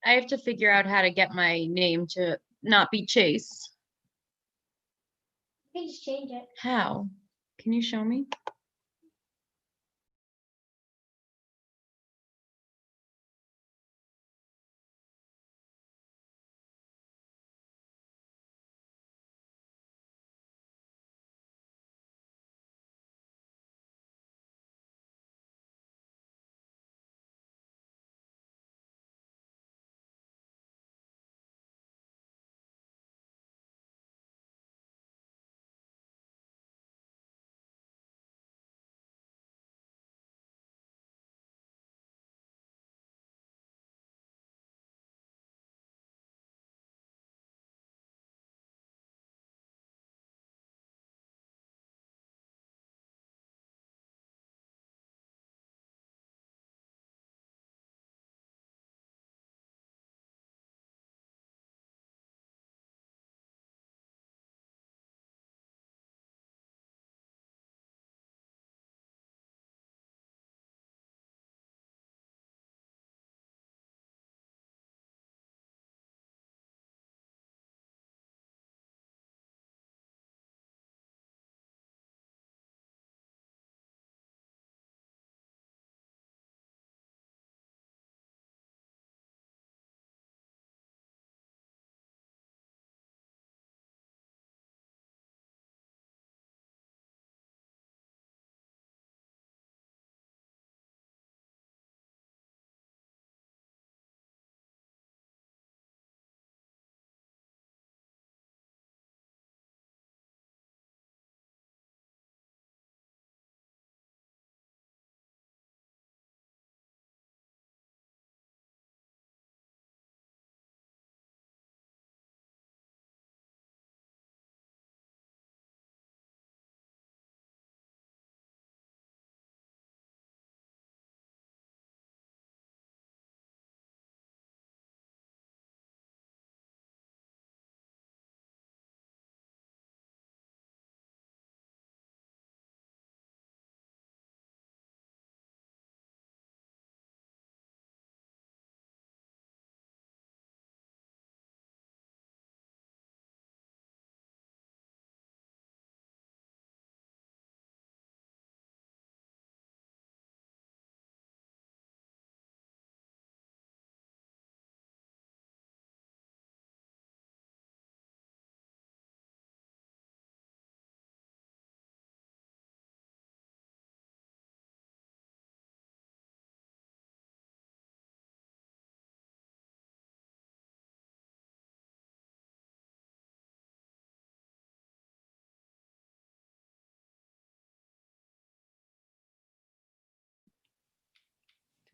I have to figure out how to get my name to not be Chase. You can just change it. How? Can you show me?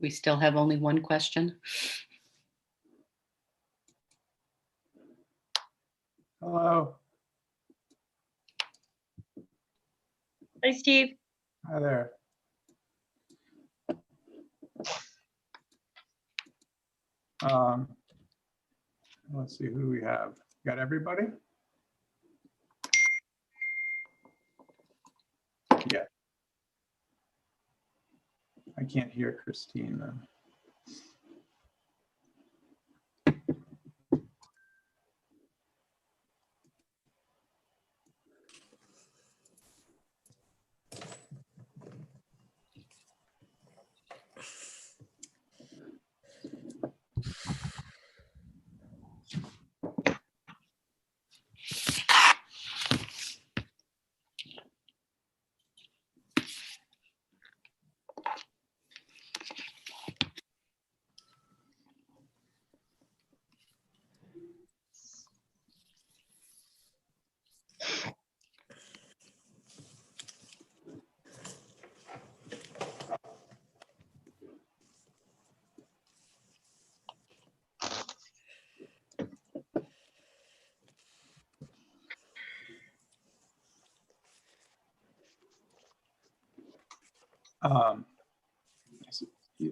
We still have only one question. Hello. Hi, Steve. Hi there. Let's see who we have. Got everybody? Yeah. I can't hear Christine though. Um,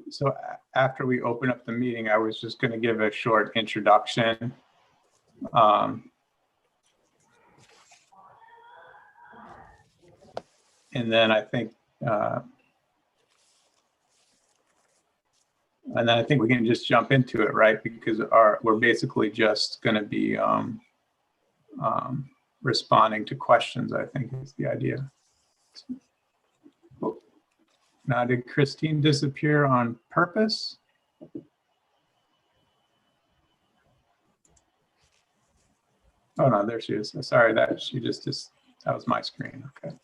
so after we open up the meeting, I was just going to give a short introduction. And then I think And then I think we can just jump into it, right? Because we're basically just going to be responding to questions, I think is the idea. Now, did Christine disappear on purpose? Oh, no, there she is. Sorry, that was my screen. Okay.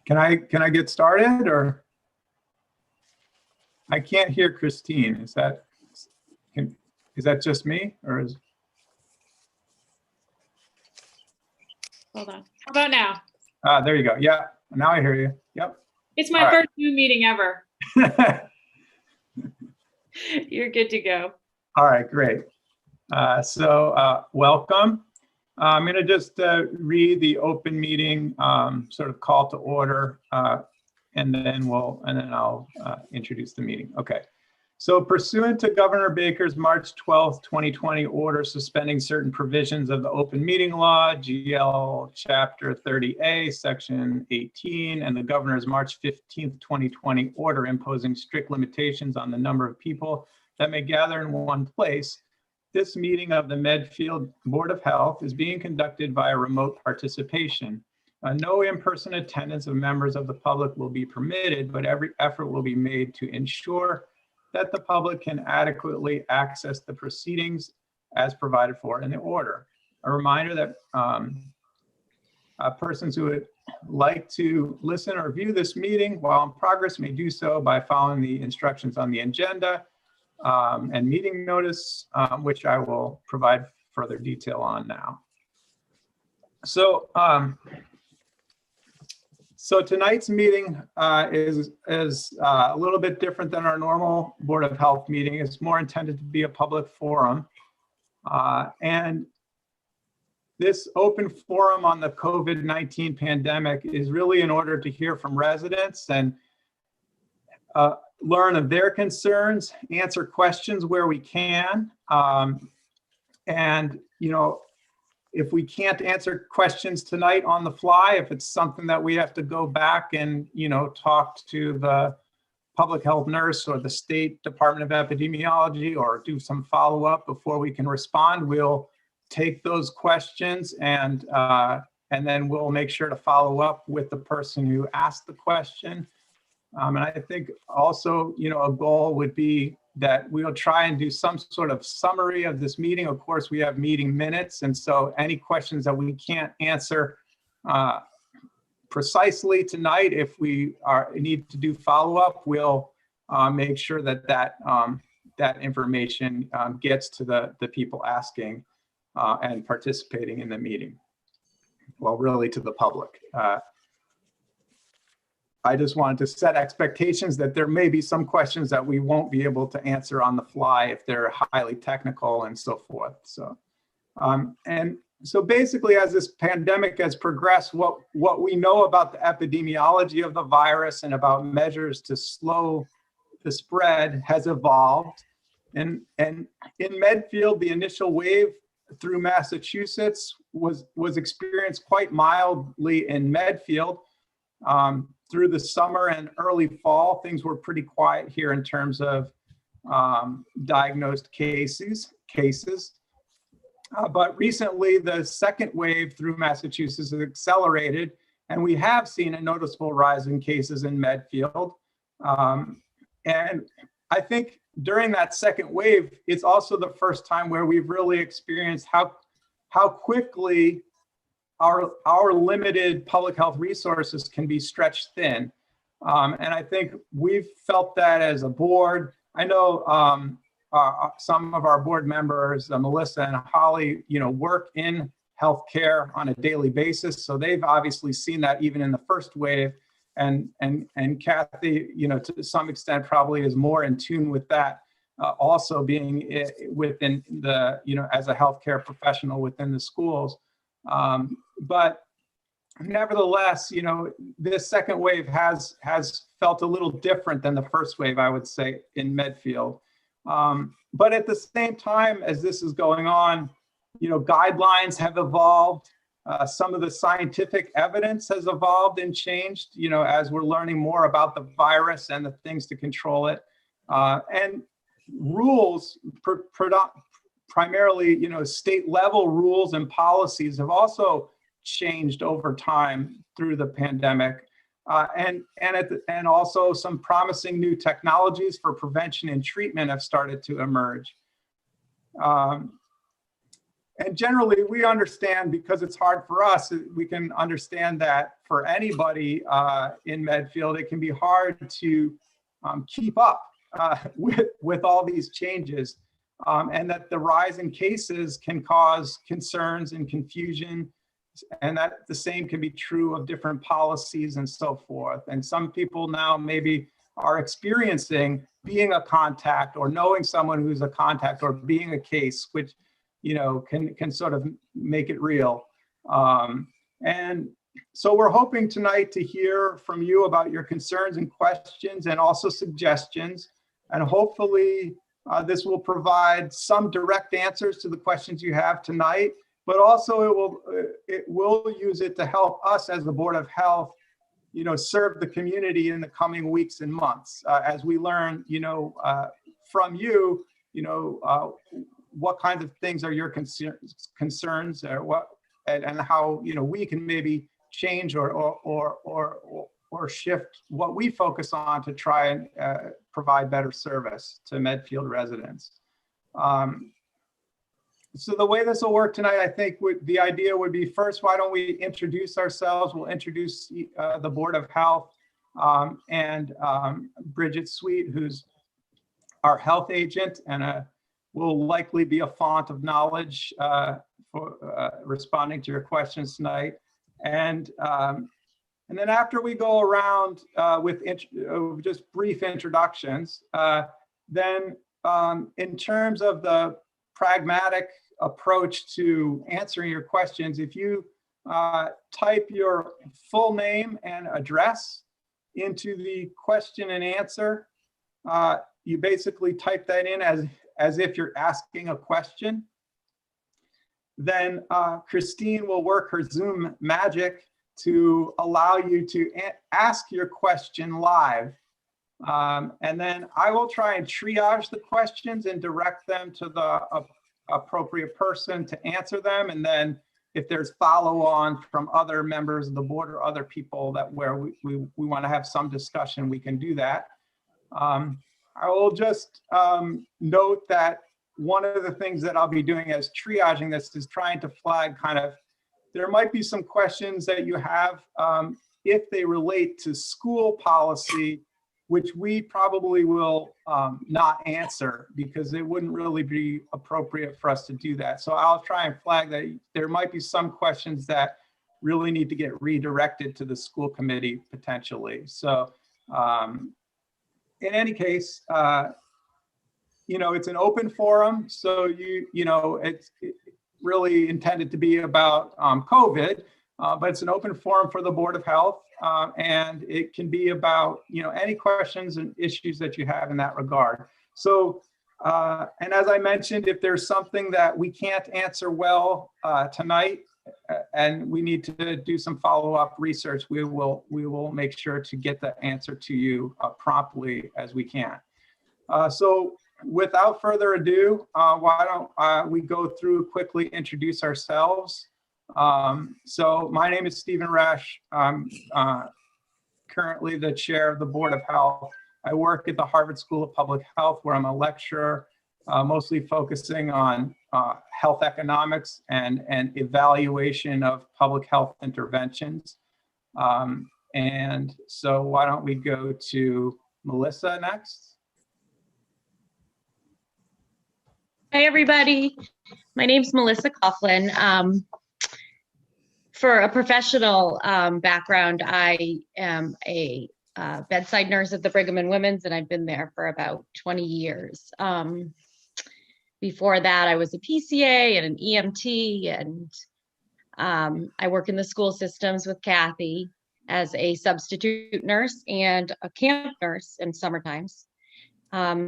Can I get started, or? I can't hear Christine. Is that just me, or is? Hold on. How about now? There you go. Yeah, now I hear you. Yep. It's my All right. first Zoom meeting ever. You're good to go. All right, great. Welcome. I'm going to just read the open meeting sort of call to order, and then I'll introduce the meeting. Okay. So pursuant to Governor Baker's March 12th, 2020 order suspending certain provisions of the open meeting law, GL Chapter 30A, Section 18, and the Governor's March 15th, 2020 order imposing strict limitations on the number of people that may gather in one place, this meeting of the Medfield Board of Health is being conducted via remote participation. No in-person attendance of members of the public will be permitted, but every effort will be made to ensure that the public can adequately access the proceedings as provided for in the order. A reminder that persons who would like to listen or view this meeting while in progress may do so by following the instructions on the agenda and meeting notice, which I will provide further detail on now. So tonight's meeting is a little bit different than our normal Board of Health meeting. It's more intended to be a public forum. And this open forum on the COVID-19 pandemic is really in order to hear from residents and learn of their concerns, answer questions where we can. And, you know, if we can't answer questions tonight on the fly, if it's something that we have to go back and, you know, talk to the public health nurse or the State Department of Epidemiology or do some follow-up before we can respond, we'll take those questions and then we'll make sure to follow up with the person who asked the question. And I think also, you know, a goal would be that we'll try and do some sort of summary of this meeting. Of course, we have meeting minutes, and so any questions that we can't answer precisely tonight, if we need to do follow-up, we'll make sure that that information gets to the people asking and participating in the meeting. Well, really to the public. I just wanted to set expectations that there may be some questions that we won't be able to answer on the fly if they're highly technical and so forth. So, and so basically, as this pandemic has progressed, what we know about the epidemiology of the virus and about measures to slow the spread has evolved. And in Medfield, the initial wave through Massachusetts was experienced quite mildly in Medfield. Through the summer and early fall, things were pretty quiet here in terms of diagnosed cases. But recently, the second wave through Massachusetts has accelerated, and we have seen a noticeable rise in cases in Medfield. And I think during that second wave, it's also the first time where we've really experienced how quickly our limited public health resources can be stretched thin. And I think we've felt that as a board. I know some of our board members, Melissa and Holly, you know, work in healthcare on a daily basis. So they've obviously seen that even in the first wave. And Kathy, you know, to some extent probably is more in tune with that, also being within the, you know, as a healthcare professional within the schools. But nevertheless, you know, this second wave has felt a little different than the first wave, I would say, in Medfield. But at the same time as this is going on, you know, guidelines have evolved. Some of the scientific evidence has evolved and changed, as we're learning more about the virus and the things to control it. And rules, primarily, state level rules and policies have also changed over time through the pandemic. And also some promising new technologies for prevention and treatment have started to emerge. And generally, we understand, because it's hard for us, we can understand that for anybody in Medfield, it can be hard to keep up with all these changes, and that the rise in cases can cause concerns and confusion, and that the same can be true of different policies and so forth. And some people now maybe are experiencing being a contact or knowing someone who's a contact or being a case, which can sort of make it real. And so we're hoping tonight to hear from you about your concerns and questions and also suggestions. And hopefully this will provide some direct answers to the questions you have tonight, but also it will use it to help us as the Board of Health, serve the community in the coming weeks and months as we learn, from you, what kinds of things are your concerns, or what, and how we can maybe change or shift what we focus on to try and provide better service to Medfield residents. So the way this will work tonight, I think the idea would be, first, why don't we introduce ourselves? We'll introduce the Board of Health and Bridget Sweet, who's our health agent, and will likely be a font of knowledge for responding to your questions tonight. And then after we go around with just brief introductions, then in terms of the pragmatic approach to answering your questions, if you type your full name and address into the question and answer, you basically type that in as if you're asking a question. Then Christine will work her Zoom magic to allow you to ask your question live. And then I will try and triage the questions and direct them to the appropriate person to answer them. And then if there's follow on from other members of the board or other people that where we want to have some discussion, we can do that. I will just note that one of the things that I'll be doing as triaging this is trying to flag there might be some questions that you have if they relate to school policy, which we probably will not answer because it wouldn't really be appropriate for us to do that. So I'll try and flag that there might be some questions that really need to get redirected to the school committee potentially. So in any case, it's an open forum. So it's really intended to be about COVID, but it's an open forum for the Board of Health. And it can be about, any questions and issues that you have in that regard. So, and as I mentioned, if there's something that we can't answer well tonight, and we need to do some follow-up research, we will make sure to get the answer to you promptly as we can. So without further ado, why don't we go through quickly, introduce ourselves. So my name is Stephen Resch. I'm currently the chair of the Board of Health. I work at the Harvard School of Public Health, where I'm a lecturer, mostly focusing on health economics and evaluation of public health interventions. And so why don't we go to Melissa next? Hi, everybody. My name's Melissa Coughlin. For a professional background, I am a bedside nurse at the Brigham and Women's, and I've been there for about 20 years. Before that, I was a PCA and an EMT, and I work in the school systems with Kathy as a substitute nurse and a camp nurse in summer times. I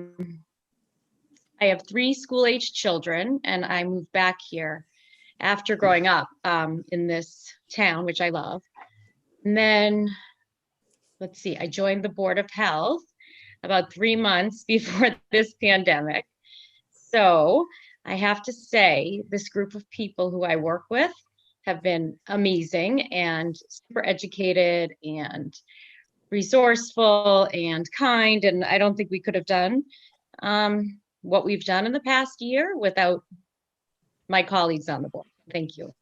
have 3 school-aged children, and I moved back here after growing up in this town, which I love. And then, let's see, I joined the Board of Health about 3 months before this pandemic. So I have to say, this group of people who I work with have been amazing and super educated and resourceful and kind. And I don't think we could have done what we've done in the past year without my colleagues on the board. Thank you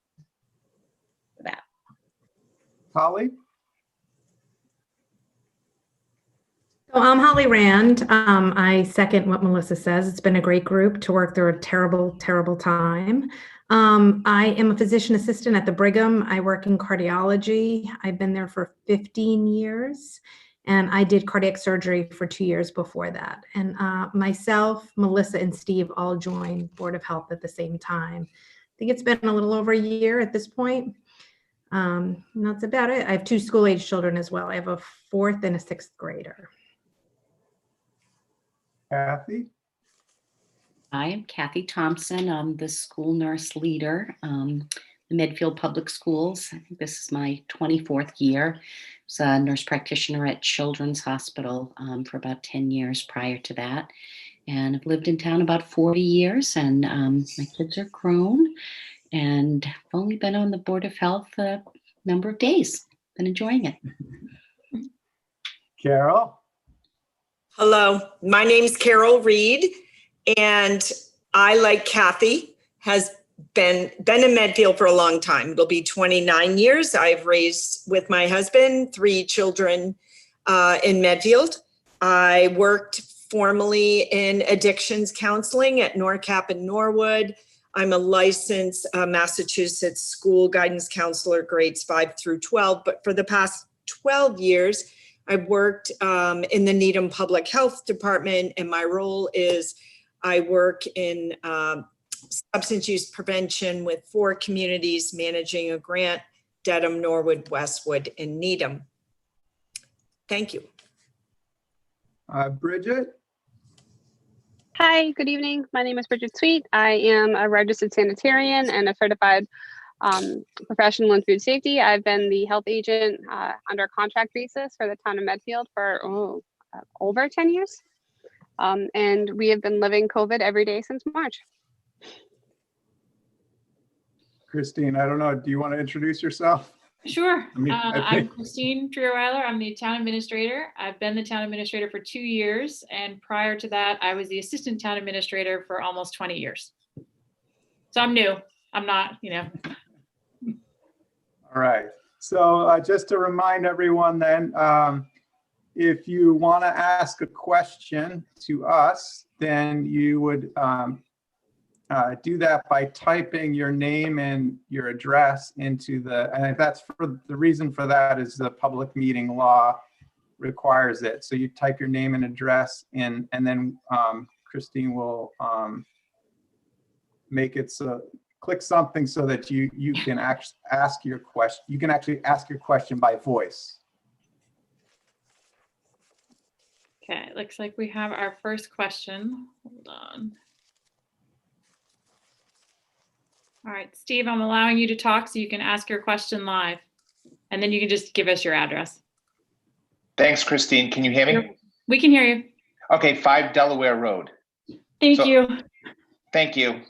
for that. Holly? So I'm Holly Rand. I second what Melissa says. It's been a great group to work through a terrible, terrible time. I am a physician assistant at the Brigham. I work in cardiology. I've been there for 15 years, and I did cardiac surgery for 2 years before that. And myself, Melissa, and Steve all joined Board of Health at the same time. I think it's been a little over a year at this point. That's about it. I have 2 school-age children as well. I have a 4th and a 6th grader. Kathy? I am Kathy Thompson. I'm the school nurse leader, the Medfield Public Schools. I think this is my 24th year. I was a nurse practitioner at Children's Hospital for about 10 years prior to that. And I've lived in town about 40 years, and my kids are grown. And I've only been on the Board of Health a number of days. Been enjoying it. Carol? Hello, my name's Carol Reed, and I, like Kathy, has been in Medfield for a long time. It'll be 29 years. I've raised with my husband 3 children in Medfield. I worked formally in addictions counseling at NORCAP in Norwood. I'm a licensed Massachusetts school guidance counselor, grades 5 through 12, but for the past 12 years, I've worked in the Needham Public Health Department, and my role is I work in substance use prevention with 4 communities, managing a grant, Dedham, Norwood, Westwood, and Needham. Thank you. Bridget? Hi, good evening. My name is Bridget Sweet. I am a registered sanitarian and a certified professional in food safety. I've been the health agent under a contract basis for the town of Medfield for over 10 years. And we have been living COVID every day since March. Christine, I don't know. Do you want to introduce yourself? Sure. I mean, I I'm think- Christine Trierweiler. I'm the town administrator. I've been the town administrator for 2 years. And prior to that, I was the assistant town administrator for almost 20 years. So I'm new. I'm not, All right. So just to remind everyone then, if you want to ask a question to us, then you would do that by typing your name and your address into and that's for the reason for that is the public meeting law requires it. So you type your name and address in, and then Christine will make it so, click something so that you can actually ask your question. You can actually ask your question by voice. Okay, it looks like we have our first question. Hold on. All right, Steve, I'm allowing you to talk so you can ask your question live. And then you can just give us your address. Thanks, Christine. Can you hear me? We can hear you. Okay, 5 Delaware Road. Thank So- you. Thank you.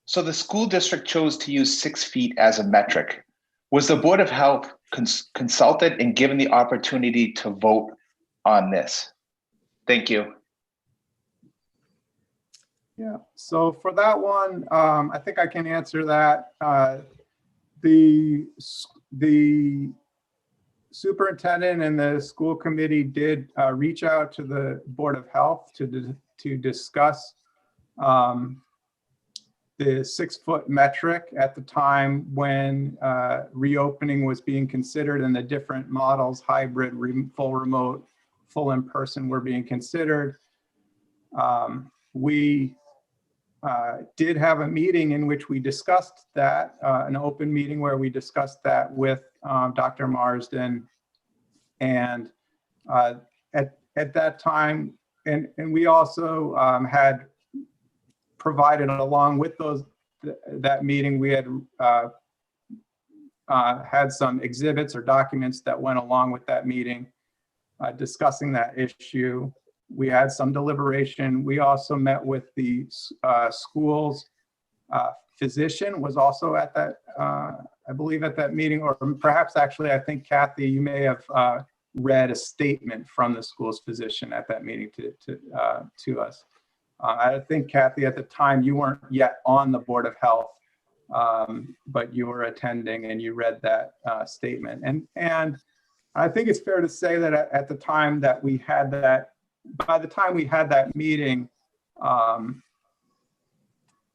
So the school district chose to use 6 feet as a metric. Was the Board of Health consulted and given the opportunity to vote on this? Thank you. Yeah, so for that one, I think I can answer that. The superintendent and the school committee did reach out to the Board of Health to discuss the 6-foot metric at the time when reopening was being considered and the different models, hybrid, full remote, full in-person, were being considered. We did have a meeting in which we discussed that, an open meeting where we discussed that with Dr. Marsden. And at that time, and we also had provided along with that meeting, we had had some exhibits or documents that went along with that meeting discussing that issue. We had some deliberation. We also met with the school's physician was also at that, I believe at that meeting, or perhaps actually, I think Kathy, you may have read a statement from the school's physician at that meeting to us. I think Kathy, at the time, you weren't yet on the Board of Health, but you were attending and you read that statement. And I think it's fair to say that at the time that we had that, by the time we had that meeting,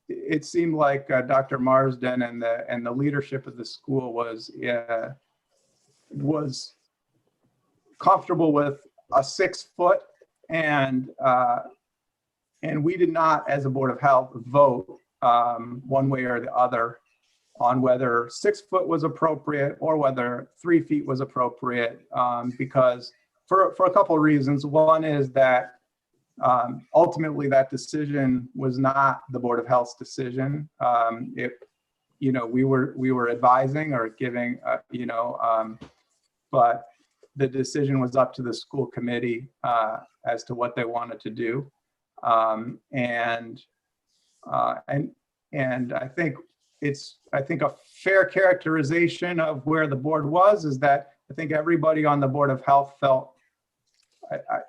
it seemed like Dr. Marsden and the leadership of the school was comfortable with a 6 foot, and we did not, as a Board of Health, vote one way or the other on whether 6 foot was appropriate or whether 3 feet was appropriate, because for a couple of reasons. One is that ultimately that decision was not the Board of Health's decision. We were advising or giving, but the decision was up to the school committee as to what they wanted to do. And I think a fair characterization of where the board was is that I think everybody on the Board of Health felt,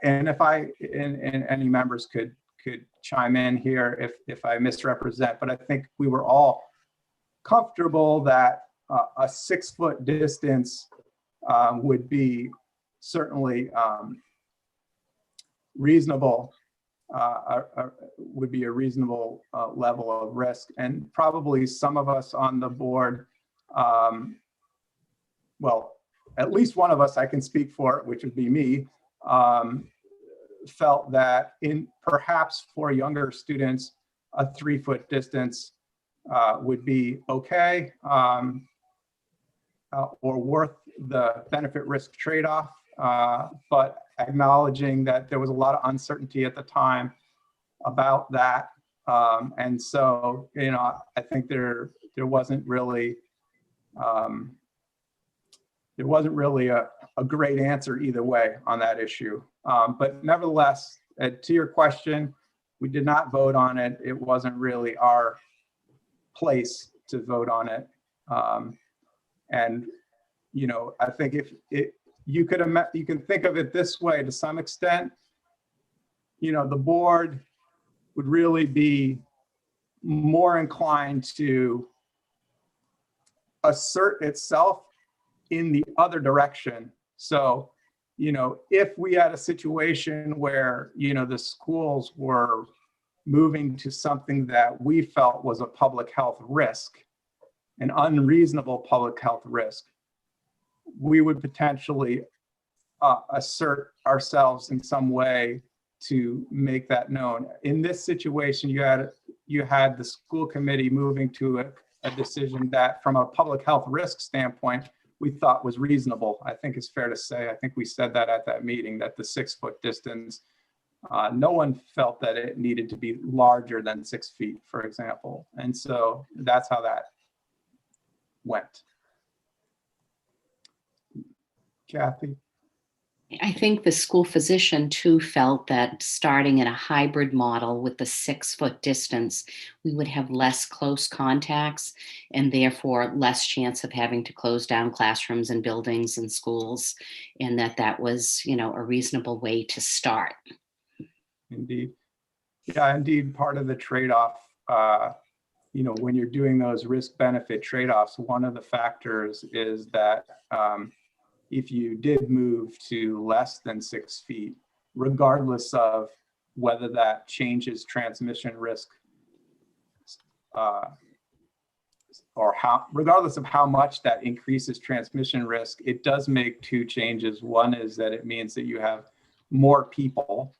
and any members could chime in here if I misrepresent, but I think we were all comfortable that a 6 foot distance would be certainly reasonable, would be a reasonable level of risk. And probably some of us on the board, well, at least one of us I can speak for, which would be me, felt that perhaps for younger students, a 3 foot distance would be okay, or worth the benefit risk trade-off, but acknowledging that there was a lot of uncertainty at the time about that. And so, I think there wasn't really a great answer either way on that issue. But nevertheless, to your question, we did not vote on it. It wasn't really our place to vote on it. And I think if you can think of it this way to some extent, the board would really be more inclined to assert itself in the other direction. So, if we had a situation where, the schools were moving to something that we felt was a public health risk, an unreasonable public health risk, we would potentially assert ourselves in some way to make that known. In this situation, you had the school committee moving to a decision that, from a public health risk standpoint, we thought was reasonable. I think it's fair to say, I think we said that at that meeting, that the 6 foot distance, no one felt that it needed to be larger than 6 feet, for example. And so that's how that went. Kathy? I think the school physician too felt that starting in a hybrid model with the 6 foot distance, we would have less close contacts and therefore less chance of having to close down classrooms and buildings and schools, and that was, a reasonable way to start. Indeed. Yeah, indeed, part of the trade-off, when you're doing those risk-benefit trade-offs, one of the factors is that if you did move to less than 6 feet, regardless of whether that changes transmission risk, or regardless of how much that increases transmission risk, it does make two changes. One is that it means that you have more people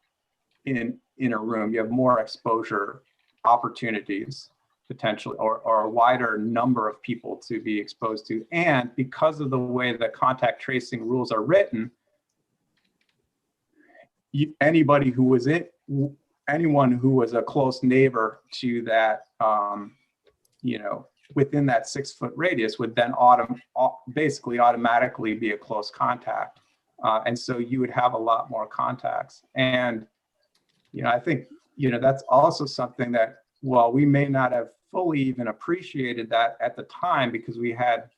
in a room, you have more exposure opportunities potentially, or a wider number of people to be exposed to. And because of the way the contact tracing rules are written, anyone who was a close neighbor to that, within that 6 foot radius would then basically automatically be a close contact. And so you would have a lot more contacts. And, I think, that's also something that, while we may not have fully even appreciated that at the time, because we had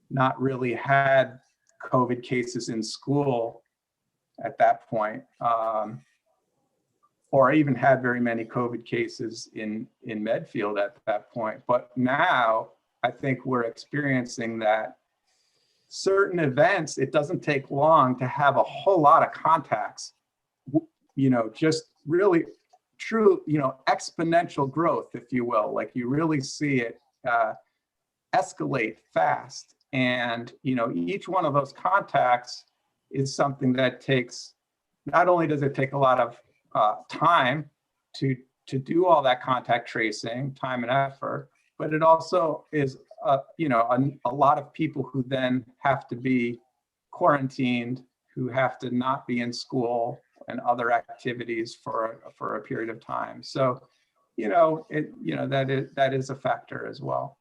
not really had COVID cases in school at that point, or even had very many COVID cases in Medfield at that point. But now I think we're experiencing that certain events, it doesn't take long to have a whole lot of contacts, just really true, exponential growth, if you will. Like, you really see it escalate fast. And, each one of those contacts is something that takes, not only does it take a lot of time to do all that contact tracing, time and effort, but it also is, a lot of people who then have to be quarantined, who have to not be in school and other activities for a period of time. So, that is a factor as well.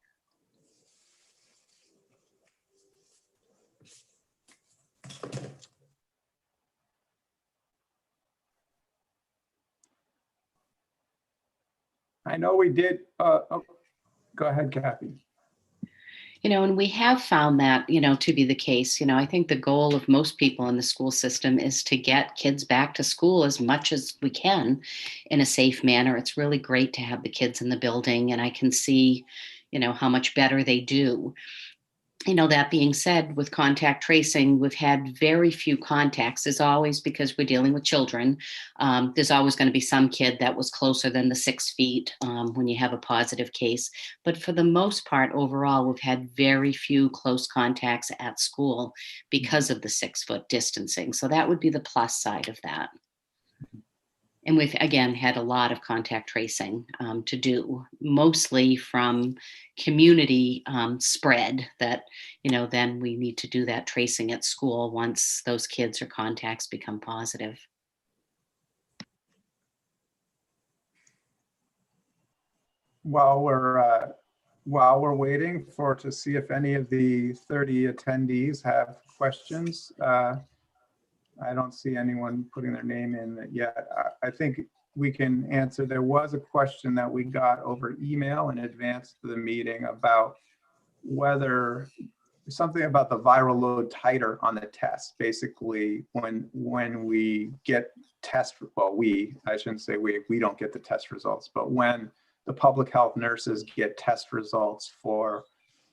I know we did, go ahead, Kathy. And we have found that, to be the case. I think the goal of most people in the school system is to get kids back to school as much as we can in a safe manner. It's really great to have the kids in the building, and I can see, how much better they do. That being said, with contact tracing, we've had very few contacts, as always, because we're dealing with children. There's always going to be some kid that was closer than the 6 feet when you have a positive case. But for the most part, overall, we've had very few close contacts at school because of the 6 foot distancing. So that would be the plus side of that. And we've, again, had a lot of contact tracing to do, mostly from community spread that, then we need to do that tracing at school once those kids or contacts become positive. While we're waiting to see if any of the 30 attendees have questions, I don't see anyone putting their name in yet. I think we can answer. There was a question that we got over email in advance to the meeting about whether something about the viral load titer on the test. Basically, when we get I shouldn't say we don't get the test results, but when the public health nurses get test results for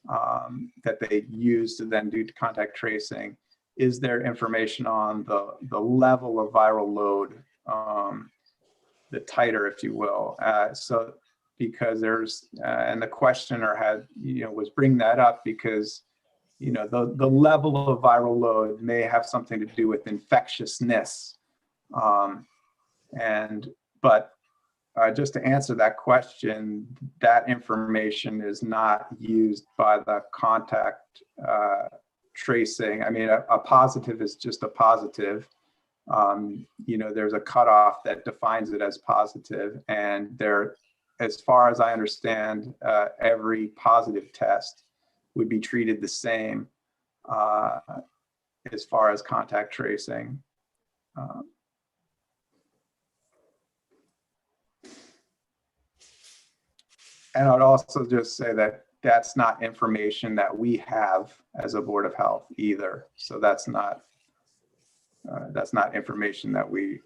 that they use to then do contact tracing, is there information on the level of viral load, the titer, if you will? So because there's, and the questioner was bringing that up because, the level of viral load may have something to do with infectiousness. But just to answer that question, that information is not used by the contact tracing. I mean, a positive is just a positive. There's a cutoff that defines it as positive, and as far as I understand, every positive test would be treated the same as far as contact tracing. And I'd also just say that that's not information that we have as a Board of Health either. So that's not information that we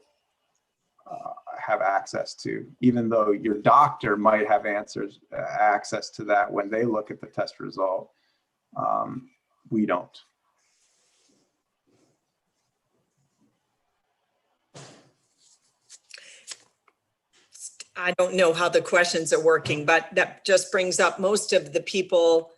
have access to, even though your doctor might have access to that when they look at the test result. We don't. I don't know how the questions are working, but that just brings up most of the people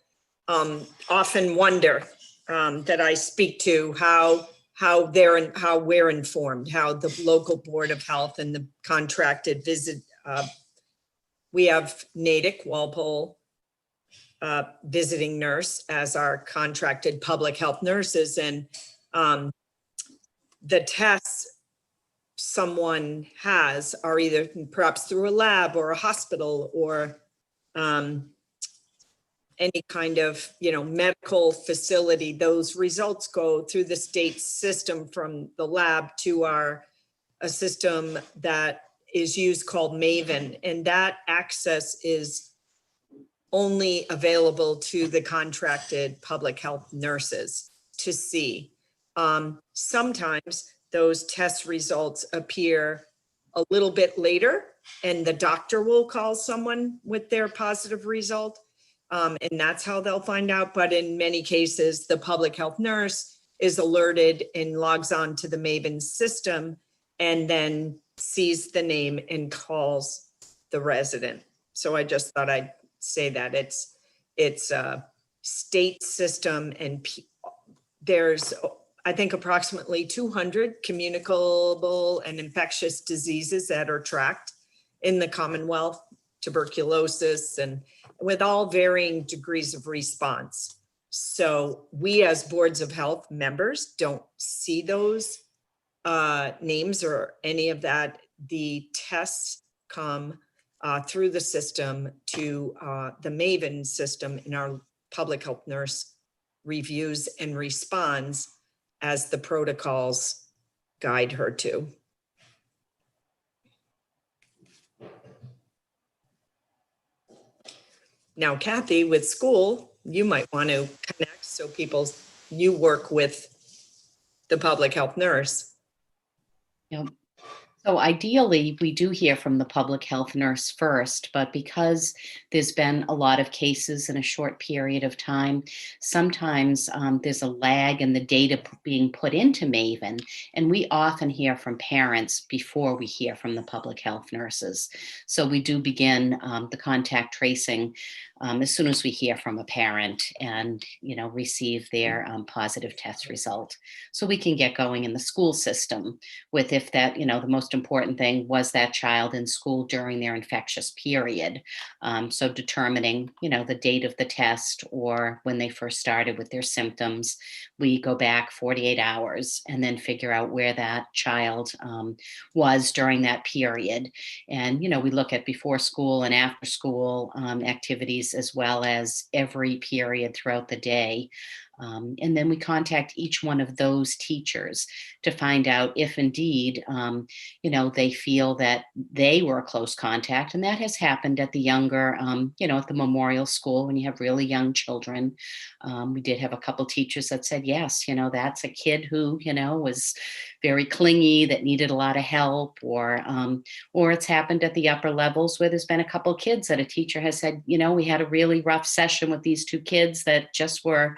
often wonder that I speak to how we're informed, how the local Board of Health and the contracted visit. We have Natick Walpole visiting nurse as our contracted public health nurses, and the tests someone has are either perhaps through a lab or a hospital or any kind of, medical facility, those results go through the state system from the lab to a system that is used called Maven. And that access is only available to the contracted public health nurses to see. Sometimes those test results appear a little bit later, and the doctor will call someone with their positive result. And that's how they'll find out. But in many cases, the public health nurse is alerted and logs on to the Maven system and then sees the name and calls the resident. So I just thought I'd say that it's a state system, and there's, I think, approximately 200 communicable and infectious diseases that are tracked in the Commonwealth, tuberculosis, and with all varying degrees of response. So we as boards of health members don't see those names or any of that. The tests come through the system to the Maven system, and our public health nurse reviews and responds as the protocols guide her to. Now, Kathy, with school, you might want to connect so you work with the public health nurse. Yep. So ideally, we do hear from the public health nurse first, but because there's been a lot of cases in a short period of time, sometimes there's a lag in the data being put into Maven, and we often hear from parents before we hear from the public health nurses. So we do begin the contact tracing as soon as we hear from a parent and, receive their positive test result. So we can get going in the school system with if that, the most important thing was that child in school during their infectious period. So determining, the date of the test or when they first started with their symptoms, we go back 48 hours and then figure out where that child was during that period. And, we look at before school and after school activities, as well as every period throughout the day. And then we contact each one of those teachers to find out if indeed, they feel that they were a close contact. And that has happened at the younger, at the Memorial School when you have really young children. We did have a couple teachers that said, yes, that's a kid who, was very clingy, that needed a lot of help, or it's happened at the upper levels where there's been a couple kids that a teacher has said, we had a really rough session with these two kids that just were,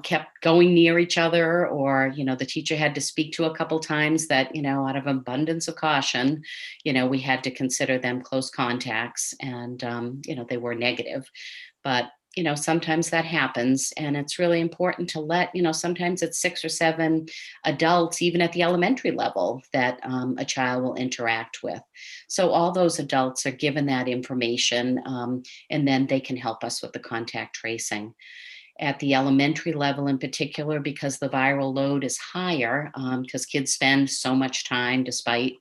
kept going near each other, or, the teacher had to speak to a couple times that, out of abundance of caution, we had to consider them close contacts, and, they were negative. But, sometimes that happens, and it's really important to let, sometimes it's 6 or 7 adults, even at the elementary level, that a child will interact with. So all those adults are given that information, and then they can help us with the contact tracing. At the elementary level in particular, because the viral load is higher, because kids spend so much time despite,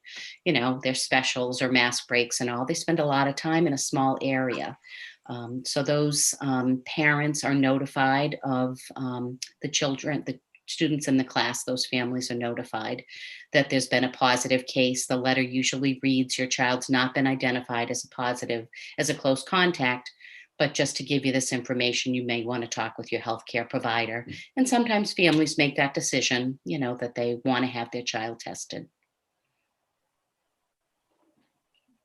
their specials or mask breaks and all, they spend a lot of time in a small area. So those parents are notified of the children, the students in the class, those families are notified that there's been a positive case. The letter usually reads, your child's not been identified as a positive, as a close contact, but just to give you this information, you may want to talk with your healthcare provider. And sometimes families make that decision, that they want to have their child tested.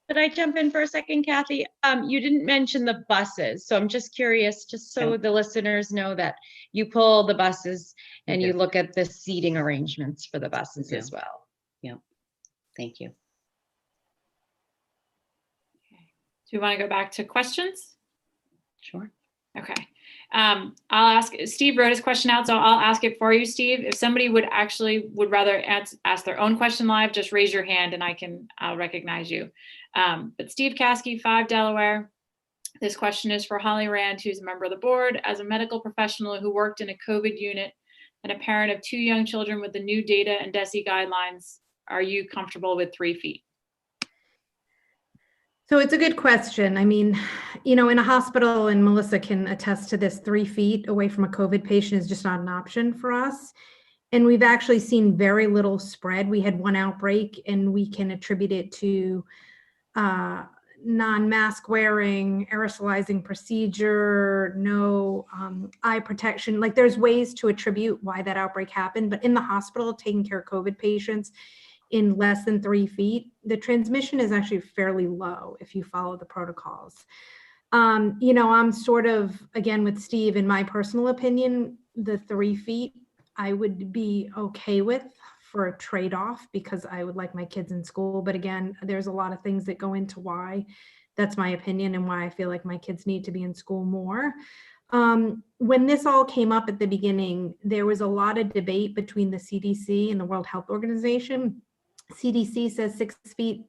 Could I jump in for a second, Kathy? You didn't mention the buses, so I'm just curious, just so the listeners know that you pull the buses and you look at the seating arrangements for the buses as well. Yep. Thank you. Okay. Do you want to go back to questions? Sure. Okay. I'll ask, Steve wrote his question out, so I'll ask it for you, Steve. If somebody would rather ask their own question live, just raise your hand and I'll recognize you. But Steve Caskey, 5 Delaware. This question is for Holly Rand, who's a member of the board. As a medical professional who worked in a COVID unit and a parent of 2 young children with the new data and DESE guidelines, are you comfortable with 3 feet? So it's a good question. I mean, you know, in a hospital, and Melissa can attest to this, 3 feet away from a COVID patient is just not an option for us. And we've actually seen very little spread. We had one outbreak and we can attribute it to non-mask wearing, aerosolizing procedure, no eye protection. Like there's ways to attribute why that outbreak happened, but in the hospital, taking care of COVID patients in less than 3 feet, the transmission is actually fairly low if you follow the protocols. You know, I'm sort of, again, with Steve, in my personal opinion, the 3 feet I would be okay with for a trade-off because I would like my kids in school. But again, there's a lot of things that go into why that's my opinion and why I feel like my kids need to be in school more. When this all came up at the beginning, there was a lot of debate between the CDC and the World Health Organization. CDC says 6 feet,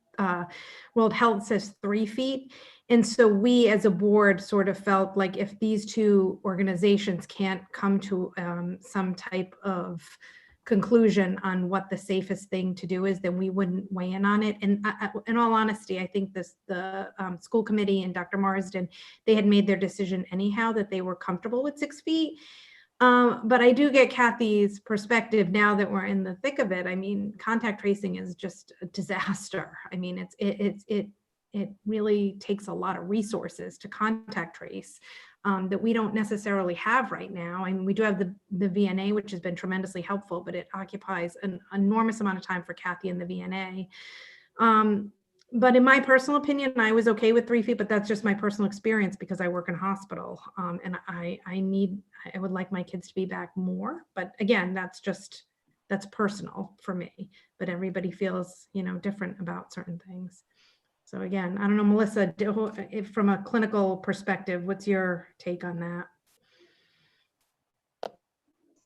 World Health says 3 feet. And so we as a board sort of felt like if these two organizations can't come to some type of conclusion on what the safest thing to do is, then we wouldn't weigh in on it. And in all honesty, I think the school committee and Dr. Marsden, they had made their decision anyhow that they were comfortable with 6 feet. But I do get Kathy's perspective now that we're in the thick of it. I mean, contact tracing is just a disaster. I mean, it really takes a lot of resources to contact trace that we don't necessarily have right now. I mean, we do have the VNA, which has been tremendously helpful, but it occupies an enormous amount of time for Kathy and the VNA. But in my personal opinion, I was okay with 3 feet, but that's just my personal experience because I work in a hospital and I would like my kids to be back more. But again, that's personal for me, but everybody feels, you know, different about certain things. So again, I don't know, Melissa, if from a clinical perspective, what's your take on that?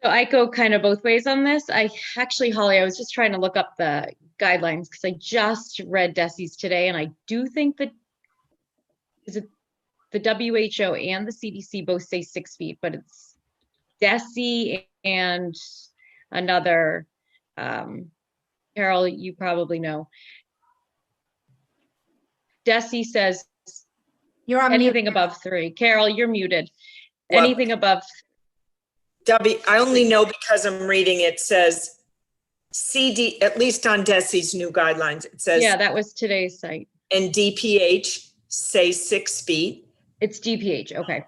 So I go kind of both ways on this. Holly, I was just trying to look up the guidelines because I just read DESI's today, and I do think that the WHO and the CDC both say 6 feet, but it's DESI and another, Carol, you probably know. DESI says You're on anything mute. above 3. Carol, you're muted. Well, Anything above. I only know because I'm reading, it says CD, at least on DESI's new guidelines, it says, Yeah, that was today's site. and DPH say 6 feet. It's DPH. Okay.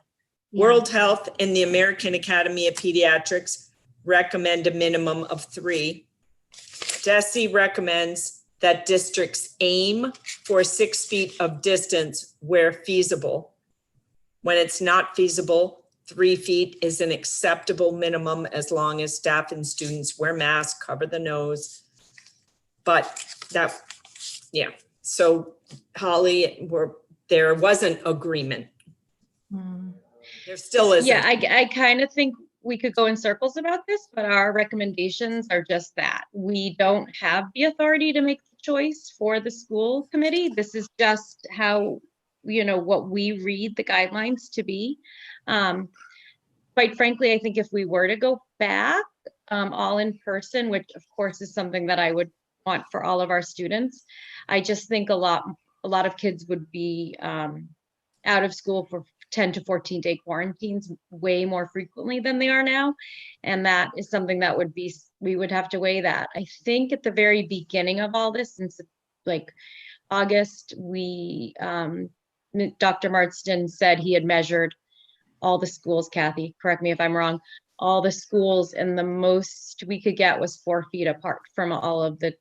Yeah. World Health and the American Academy of Pediatrics recommend a minimum of 3. DESI recommends that districts aim for 6 feet of distance where feasible. When it's not feasible, 3 feet is an acceptable minimum as long as staff and students wear masks, cover the nose. But so Holly, there wasn't agreement. There still isn't. Yeah, I kind of think we could go in circles about this, but our recommendations are just that. We don't have the authority to make the choice for the school committee. This is just how, you know, what we read the guidelines to be. Quite frankly, I think if we were to go back all in person, which of course is something that I would want for all of our students, I just think a lot of kids would be out of school for 10 to 14-day quarantines way more frequently than they are now. And that is something that we would have to weigh that. I think at the very beginning of all this, since like August, Dr. Marsden said he had measured all the schools, Kathy, correct me if I'm wrong, all the schools, and the most we could get was 4 feet apart from all of the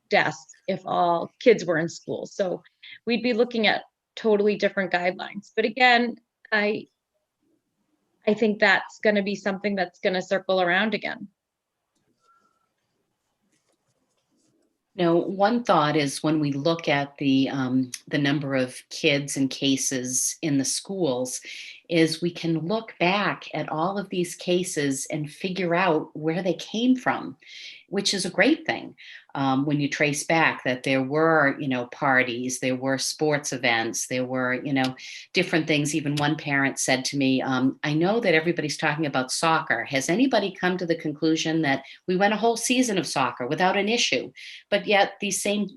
desks if all kids were in school. So we'd be looking at totally different guidelines. But again, I think that's going to be something that's going to circle around again. No, one thought is when we look at the number of kids and cases in the schools, is we can look back at all of these cases and figure out where they came from, which is a great thing. When you trace back that there were, parties, there were sports events, there were, different things. Even one parent said to me, I know that everybody's talking about soccer. Has anybody come to the conclusion that we went a whole season of soccer without an issue? But yet these same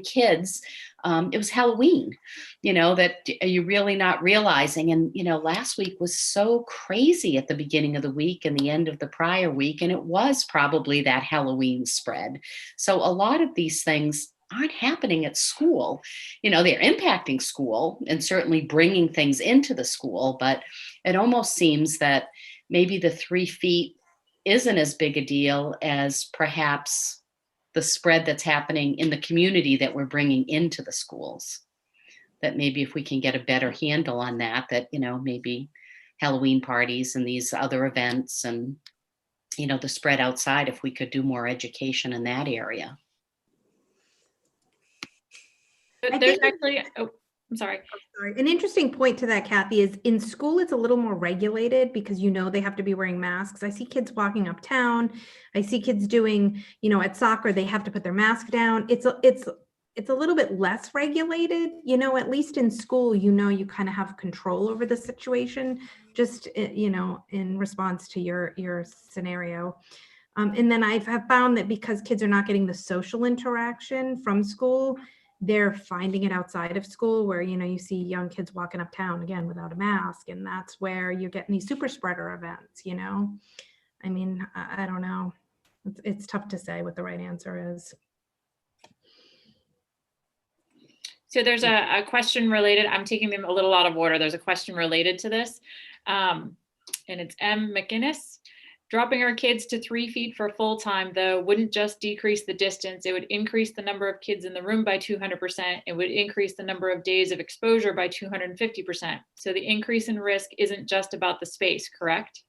kids it was Halloween, that you're really not realizing. And, last week was so crazy at the beginning of the week and the end of the prior week. And it was probably that Halloween spread. So a lot of these things aren't happening at school. They're impacting school and certainly bringing things into the school, but it almost seems that maybe the 3 feet isn't as big a deal as perhaps the spread that's happening in the community that we're bringing into the schools. That maybe if we can get a better handle on that, maybe Halloween parties and these other events and, the spread outside, if we could do more education in that area. But there's actually, I'm sorry. Sorry. An interesting point to that, Kathy, is in school, it's a little more regulated because they have to be wearing masks. I see kids walking uptown. I see kids doing, at soccer, they have to put their mask down. It's a little bit less regulated, at least in school, you kind of have control over the situation, just, in response to your scenario. And then I have found that because kids are not getting the social interaction from school, they're finding it outside of school where, you see young kids walking uptown again without a mask. And that's where you're getting these super spreader events, I mean, I don't know. It's tough to say what the right answer is. So there's a question related. I'm taking them a little out of order. There's a question related to this. And it's M. McInnes. Dropping our kids to 3 feet for full time, though, wouldn't just decrease the distance. It would increase the number of kids in the room by 200%. It would increase the number of days of exposure by 250%. So the increase in risk isn't just about the space, correct?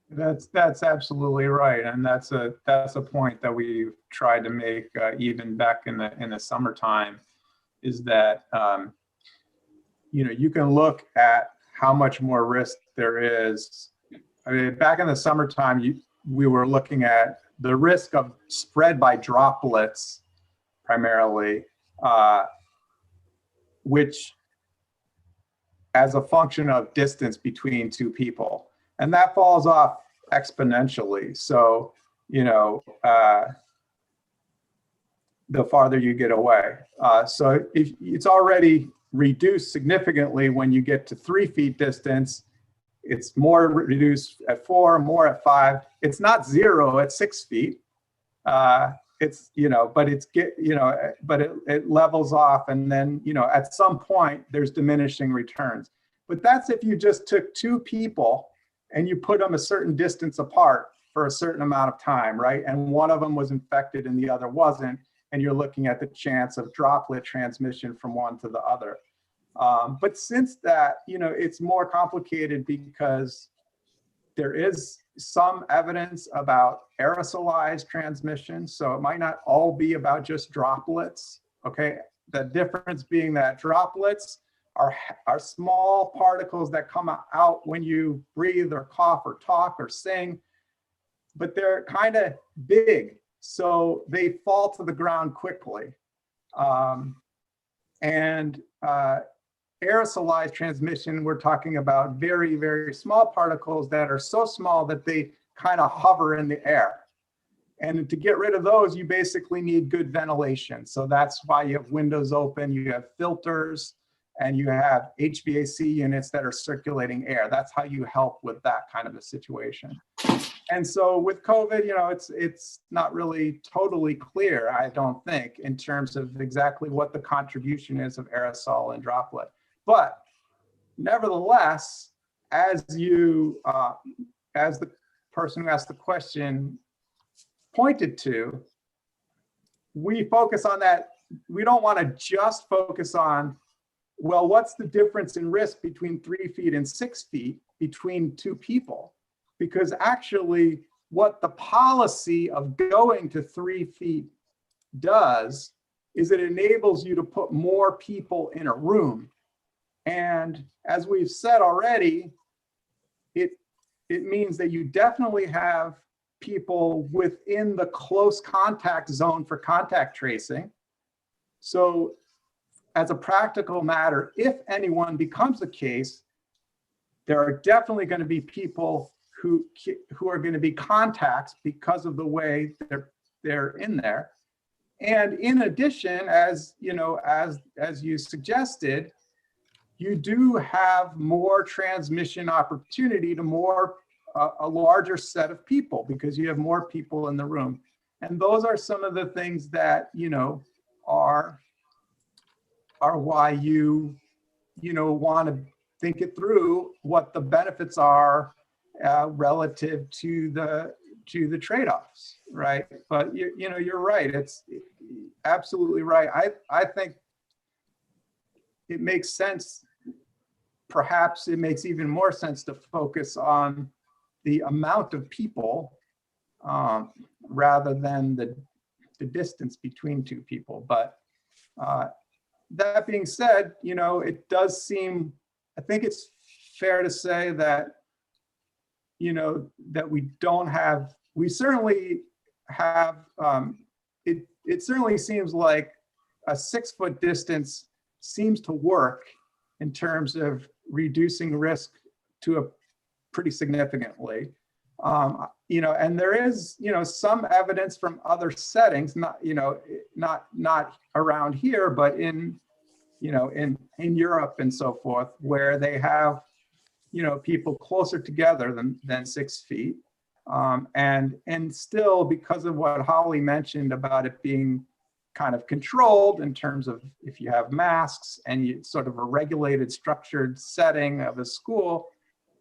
That's absolutely right, and that's a point that we've tried to make even back in the summertime, is that you can look at how much more risk there is. I mean, back in the summertime, we were looking at the risk of spread by droplets primarily, which as a function of distance between 2 people. And that falls off exponentially. So, the farther you get away. So if it's already reduced significantly when you get to 3 feet distance, it's more reduced at 4, more at 5. It's not 0 at 6 feet. It's, but it levels off. And then, at some point there's diminishing returns. But that's if you just took 2 people and you put them a certain distance apart for a certain amount of time, right? And one of them was infected and the other wasn't. And you're looking at the chance of droplet transmission from one to the other. But since that, it's more complicated because there is some evidence about aerosolized transmission. So it might not all be about just droplets, okay? The difference being that droplets are small particles that come out when you breathe or cough or talk or sing, but they're kind of big. So they fall to the ground quickly. Aerosolized transmission, we're talking about very, very small particles that are so small that they kind of hover in the air. And to get rid of those, you basically need good ventilation. So that's why you have windows open, you have filters, and you have HVAC units that are circulating air. That's how you help with that kind of a situation. And so with COVID, it's not really totally clear, I don't think, in terms of exactly what the contribution is of aerosol and droplet. But nevertheless, as the person who asked the question pointed to, we focus on that. We don't want to just focus on, well, what's the difference in risk between 3 feet and 6 feet between 2 people? Because actually what the policy of going to 3 feet does is it enables you to put more people in a room. And as we've said already, it means that you definitely have people within the close contact zone for contact tracing. So as a practical matter, if anyone becomes a case, there are definitely going to be people who are going to be contacts because of the way they're in there. And in addition, as you know, as you suggested, you do have more transmission opportunity to a larger set of people because you have more people in the room. And those are some of the things that, you know, are why you want to think it through what the benefits are relative to the trade-offs, right? But you know, you're right. It's absolutely right. I think it makes sense. Perhaps it makes even more sense to focus on the amount of people rather than the distance between two people. But that being said, you know, it does seem, I think it's fair to say that, you know, that we certainly have, it certainly seems like a 6-foot distance seems to work in terms of reducing risk to a pretty significantly. You know, and there is, you know, some evidence from other settings, not around here, but in, you know, in Europe and so forth, where they have, you know, people closer together than 6 feet. And still, because of what Holly mentioned about it being kind of controlled in terms of if you have masks and you sort of a regulated, structured setting of a school,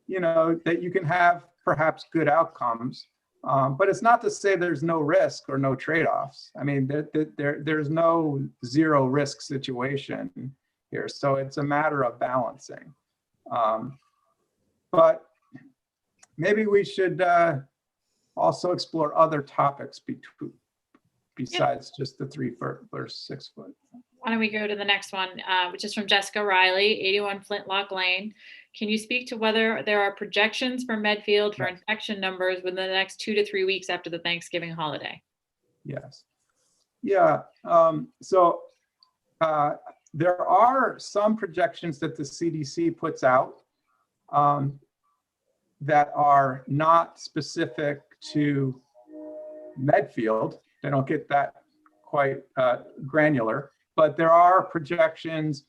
you know, that you can have perhaps good outcomes. But it's not to say there's no risk or no trade-offs. I mean, there's no zero risk situation here. So it's a matter of balancing. But maybe we should also explore other topics besides just the 3 foot versus 6 foot. Why don't we go to the next one, which is from Jessica Riley, 81 Flintlock Lane. Can you speak to whether there are projections for Medfield for infection numbers within the next 2 to 3 weeks after the Thanksgiving holiday? Yes. Yeah. So there are some projections that the CDC puts out that are not specific to Medfield. They don't get that quite granular, but there are projections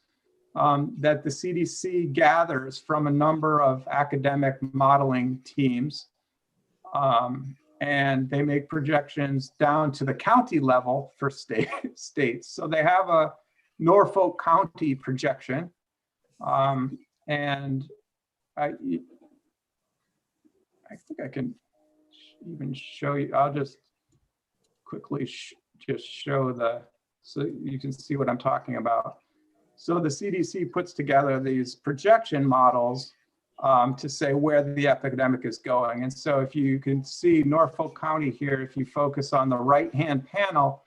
that the CDC gathers from a number of academic modeling teams. And they make projections down to the county level for states. So they have a Norfolk County projection. And I think I can even show you, I'll just quickly just show so you can see what I'm talking about. So the CDC puts together these projection models to say where the epidemic is going. And so if you can see Norfolk County here, if you focus on the right-hand panel,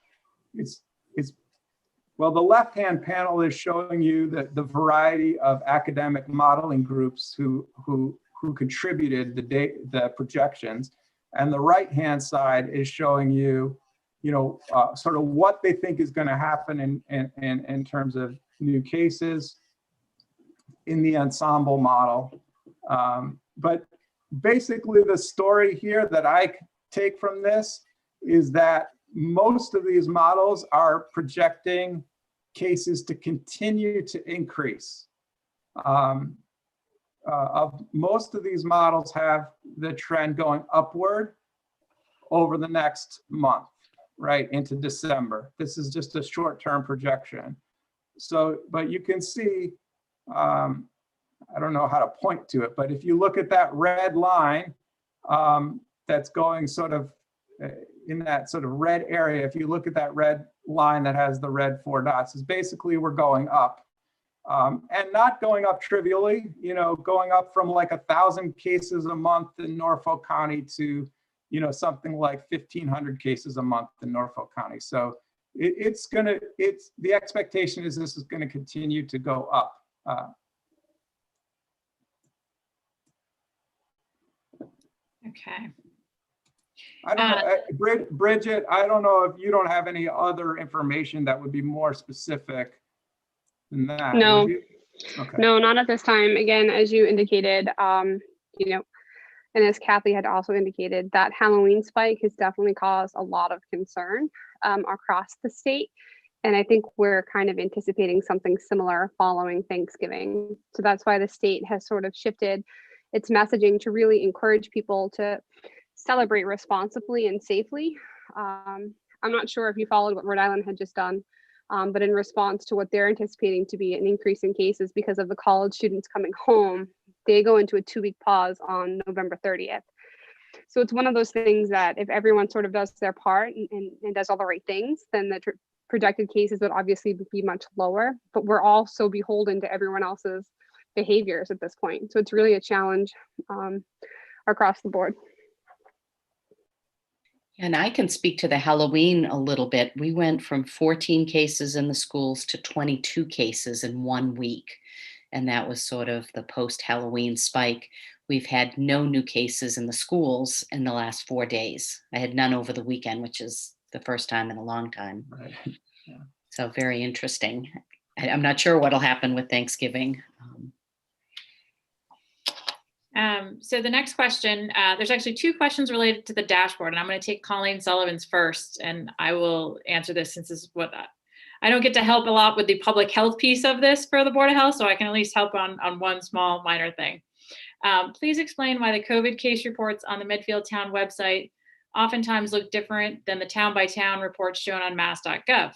well, the left-hand panel is showing you the variety of academic modeling groups who contributed the projections. And the right-hand side is showing you, sort of what they think is going to happen in terms of new cases in the ensemble model. But basically the story here that I take from this is that most of these models are projecting cases to continue to increase. Most of these models have the trend going upward over the next month, right, into December. This is just a short-term projection. So, but you can see, I don't know how to point to it, but if you look at that red line that's going sort of in that sort of red area, if you look at that red line that has the red 4 dots, is basically we're going up. And not going up trivially, going up from like 1,000 cases a month in Norfolk County to, something like 1,500 cases a month in Norfolk County. So the expectation is this is going to continue to go up. Okay. I don't know, Bridget, I don't know if you don't have any other information that would be more specific than that. No, okay. No, not at this time. Again, as you indicated, And as Kathy had also indicated, that Halloween spike has definitely caused a lot of concern across the state. And I think we're kind of anticipating something similar following Thanksgiving. So that's why the state has sort of shifted its messaging to really encourage people to celebrate responsibly and safely. I'm not sure if you followed what Rhode Island had just done, but in response to what they're anticipating to be an increase in cases because of the college students coming home, they go into a 2-week pause on November 30th. So it's one of those things that if everyone sort of does their part and does all the right things, then the projected cases would obviously be much lower, but we're all so beholden to everyone else's behaviors at this point. So it's really a challenge across the board. And I can speak to the Halloween a little bit. We went from 14 cases in the schools to 22 cases in 1 week. And that was sort of the post-Halloween spike. We've had no new cases in the schools in the last 4 days. I had none over the weekend, which is the first time in a long time. Right. Yeah. So very interesting. I'm not sure what'll happen with Thanksgiving. So the next question, there's actually 2 questions related to the dashboard, and I'm going to take Colleen Sullivan's first, and I will answer this since this is what I don't get to help a lot with the public health piece of this for the Board of Health, so I can at least help on one small minor thing. Please explain why the COVID case reports on the Medfield Town website oftentimes look different than the town by town reports shown on mass.gov.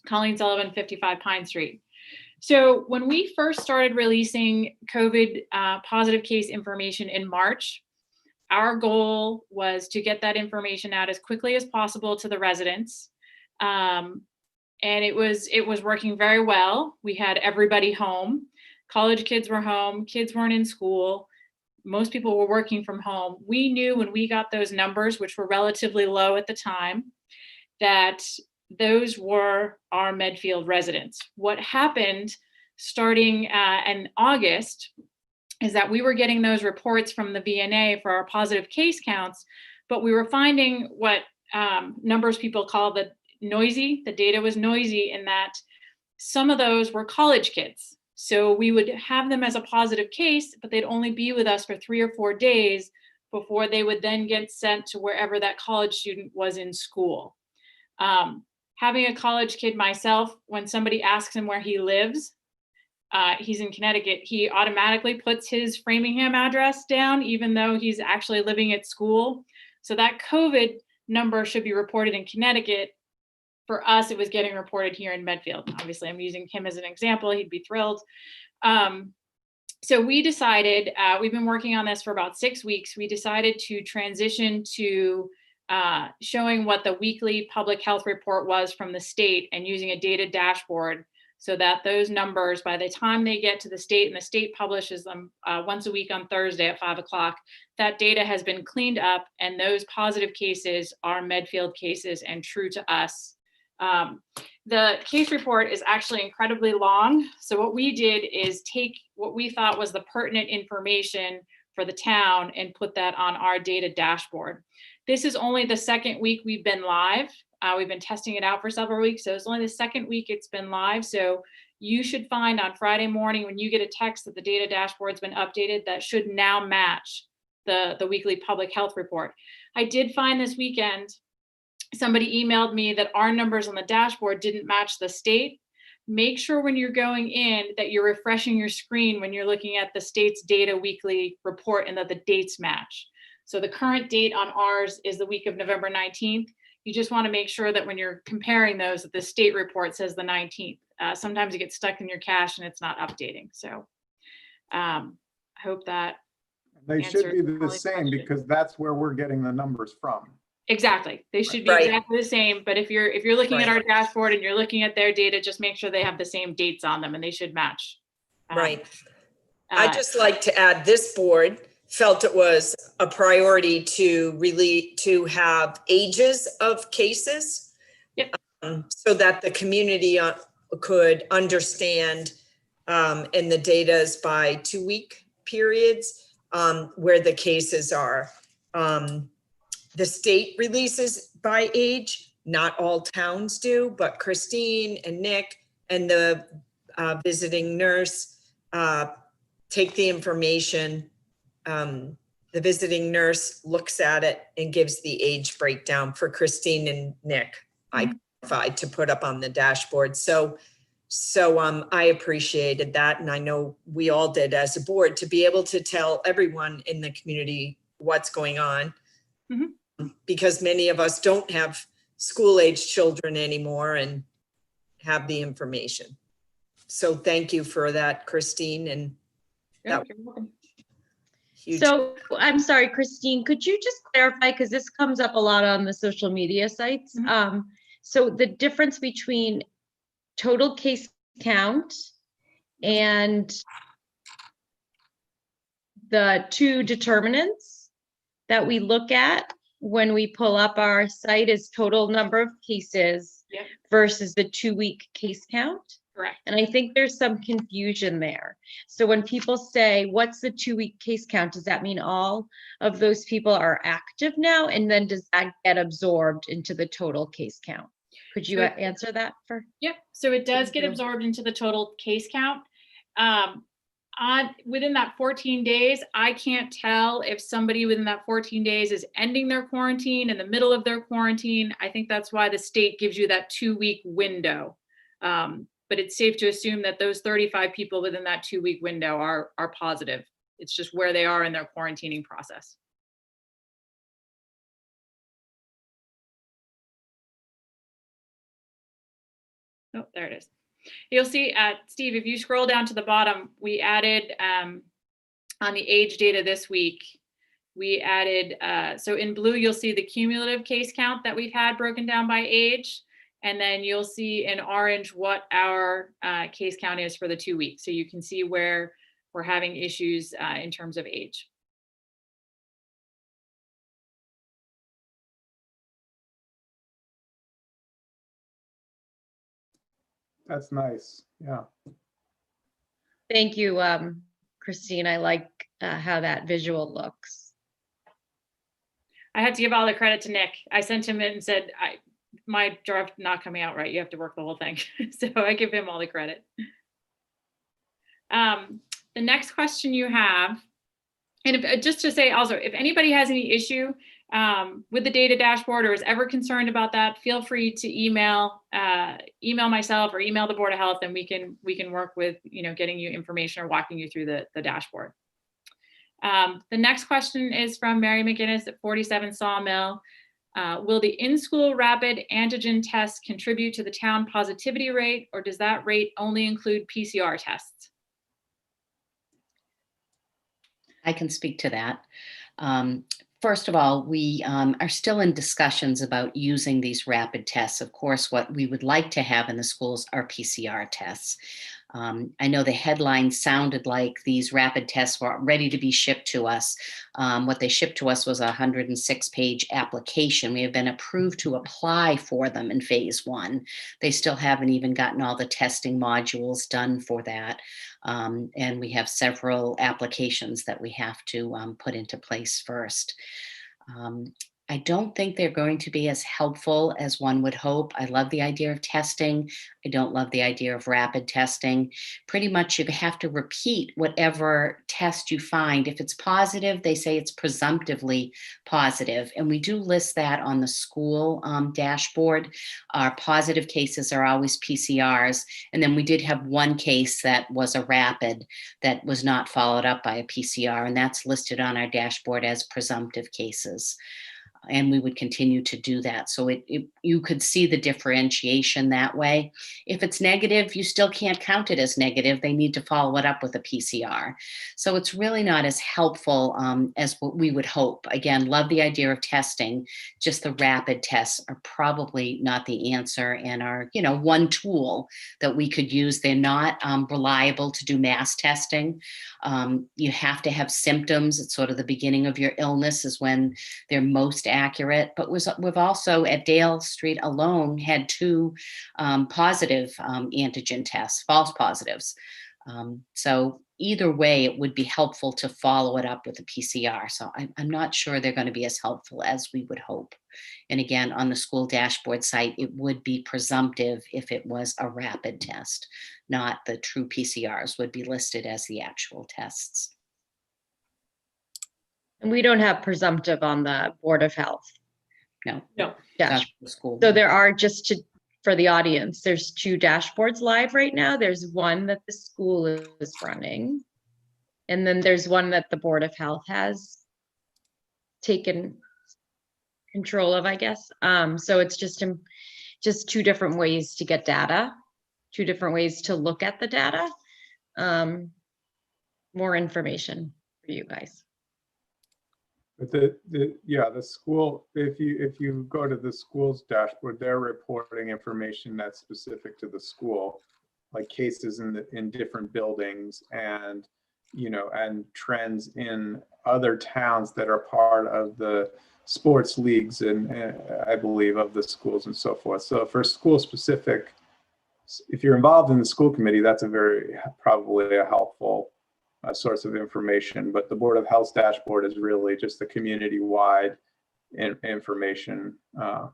Colleen Sullivan, 55 Pine Street. So when we first started releasing COVID positive case information in March, our goal was to get that information out as quickly as possible to the residents. And it was working very well. We had everybody home. College kids were home. Kids weren't in school. Most people were working from home. We knew when we got those numbers, which were relatively low at the time, that those were our Medfield residents. What happened starting in August is that we were getting those reports from the VNA for our positive case counts, but we were finding what numbers people call the noisy. The data was noisy in that some of those were college kids. So we would have them as a positive case, but they'd only be with us for 3 or 4 days before they would then get sent to wherever that college student was in school. Having a college kid myself, when somebody asks him where he lives, he's in Connecticut, he automatically puts his Framingham address down, even though he's actually living at school. So that COVID number should be reported in Connecticut. For us, it was getting reported here in Medfield. Obviously, I'm using him as an example. He'd be thrilled. So we decided, we've been working on this for about 6 weeks. We decided to transition to showing what the weekly public health report was from the state and using a data dashboard so that those numbers, by the time they get to the state and the state publishes them once a week on Thursday at 5 o'clock, that data has been cleaned up and those positive cases are Medfield cases and true to us. The case report is actually incredibly long. So what we did is take what we thought was the pertinent information for the town and put that on our data dashboard. This is only the 2nd week we've been live. We've been testing it out for several weeks. So it's only the 2nd week it's been live. So you should find on Friday morning when you get a text that the data dashboard's been updated, that should now match the weekly public health report. I did find this weekend, somebody emailed me that our numbers on the dashboard didn't match the state. Make sure when you're going in that you're refreshing your screen when you're looking at the state's data weekly report and that the dates match. So the current date on ours is the week of November 19th. You just want to make sure that when you're comparing those, that the state report says the 19th. Sometimes you get stuck in your cache and it's not updating. So I hope that They should be answers the Holly's same question. because that's where we're getting the numbers from. Exactly. They should be Right. exactly the same. But if you're looking at Right. our dashboard and you're looking at their data, just make sure they have the same dates on them and they should match. Right. Uh, I'd just like to add, this board felt it was a priority to have ages of cases. Yep. So that the community could understand, and the data is by 2-week periods, where the cases are. The state releases by age, not all towns do, but Christine and Nick and the visiting nurse take the information the visiting nurse looks at it and gives the age breakdown for Christine and Nick. I qualified to put up on the dashboard. So I appreciated that. And I know we all did as a board to be able to tell everyone in the community what's going on. Because many of us don't have school-age children anymore and have the information. So thank you for that, Christine. And Yeah, you're welcome. huge. So I'm sorry, Christine, could you just clarify, because this comes up a lot on the social media sites. So the difference between total case count and the two determinants that we look at when we pull up our site is total number of cases Yep. versus the 2-week case count. Correct. And I think there's some confusion there. So when people say, what's the 2-week case count? Does that mean all of those people are active now? And then does that get absorbed into the total case count? Could you So- answer that for? Yep, so it does Thank get you. absorbed into the total case count. Within that 14 days, I can't tell if somebody within that 14 days is ending their quarantine, in the middle of their quarantine. I think that's why the state gives you that 2-week window. But it's safe to assume that those 35 people within that 2-week window are positive. It's just where they are in their quarantining process. Oh, there it is. You'll see, Steve, if you scroll down to the bottom, we added on the age data this week, we added, so in blue, you'll see the cumulative case count that we've had broken down by age. And then you'll see in orange what our case count is for the 2 weeks. So you can see where we're having issues in terms of age. That's nice. Yeah. Thank you, Christine. I like how that visual looks. I have to give all the credit to Nick. I sent him in and said, my draft not coming out right. You have to work the whole thing. So I give him all the credit. The next question you have, and if, just to say also, if anybody has any issue with the data dashboard or is ever concerned about that, feel free to email myself or email the Board of Health, and we can work with, getting you information or walking you through the dashboard. The next question is from Mary McGinnis at 47 Sawmill. Will the in-school rapid antigen test contribute to the town positivity rate, or does that rate only include PCR tests? I can speak to that. First of all, we are still in discussions about using these rapid tests. Of course, what we would like to have in the schools are PCR tests. I know the headline sounded like these rapid tests were ready to be shipped to us. What they shipped to us was a 106-page application. We have been approved to apply for them in phase 1. They still haven't even gotten all the testing modules done for that. And we have several applications that we have to put into place first. I don't think they're going to be as helpful as one would hope. I love the idea of testing. I don't love the idea of rapid testing. Pretty much you have to repeat whatever test you find. If it's positive, they say it's presumptively positive. And we do list that on the school dashboard. Our positive cases are always PCRs. And then we did have one case that was a rapid that was not followed up by a PCR. And that's listed on our dashboard as presumptive cases. And we would continue to do that. So you could see the differentiation that way. If it's negative, you still can't count it as negative. They need to follow it up with a PCR. So it's really not as helpful as what we would hope. Again, love the idea of testing. Just the rapid tests are probably not the answer and are, one tool that we could use. They're not reliable to do mass testing. You have to have symptoms. It's sort of the beginning of your illness is when they're most accurate, but we've also at Dale Street alone had 2 positive antigen tests, false positives. So either way, it would be helpful to follow it up with a PCR. So I'm not sure they're going to be as helpful as we would hope. And again, on the school dashboard site, it would be presumptive if it was a rapid test, not the true PCRs would be listed as the actual tests. And we don't have presumptive on the Board of Health No. No. dash. That's the school. So there are, just to, for the audience, there's 2 dashboards live right now. There's one that the school is running. And then there's one that the Board of Health has taken control of, I guess. So it's just 2 different ways to get data, 2 different ways to look at the data. More information for you guys. But the school, if you go to the school's dashboard, they're reporting information that's specific to the school, like cases in different buildings and, and trends in other towns that are part of the sports leagues and I believe of the schools and so forth. So for school specific, if you're involved in the school committee, that's probably a helpful source of information. But the Board of Health's dashboard is really just the community-wide information. I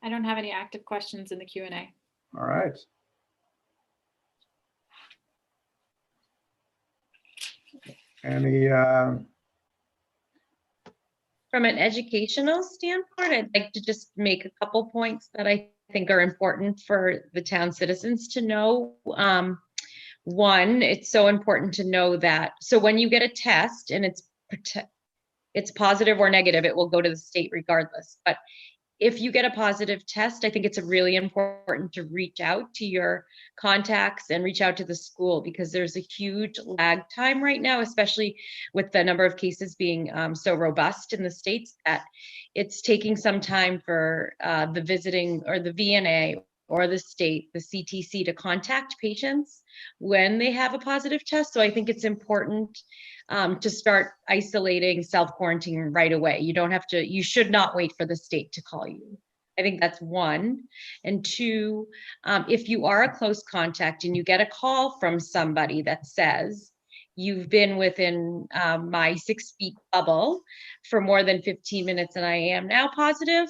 don't have any active questions in the Q&A. All right. Any From an educational standpoint, I'd like to just make a couple points that I think are important for the town citizens to know. One, it's so important to know that, so when you get a test and it's positive or negative, it will go to the state regardless. But if you get a positive test, I think it's really important to reach out to your contacts and reach out to the school, because there's a huge lag time right now, especially with the number of cases being so robust in the states, that it's taking some time for the visiting or the VNA or the state, the CTC, to contact patients when they have a positive test. So I think it's important to start isolating, self-quarantining right away. You should not wait for the state to call you. I think that's one. And two, if you are a close contact and you get a call from somebody that says, you've been within my 6 feet bubble for more than 15 minutes and I am now positive,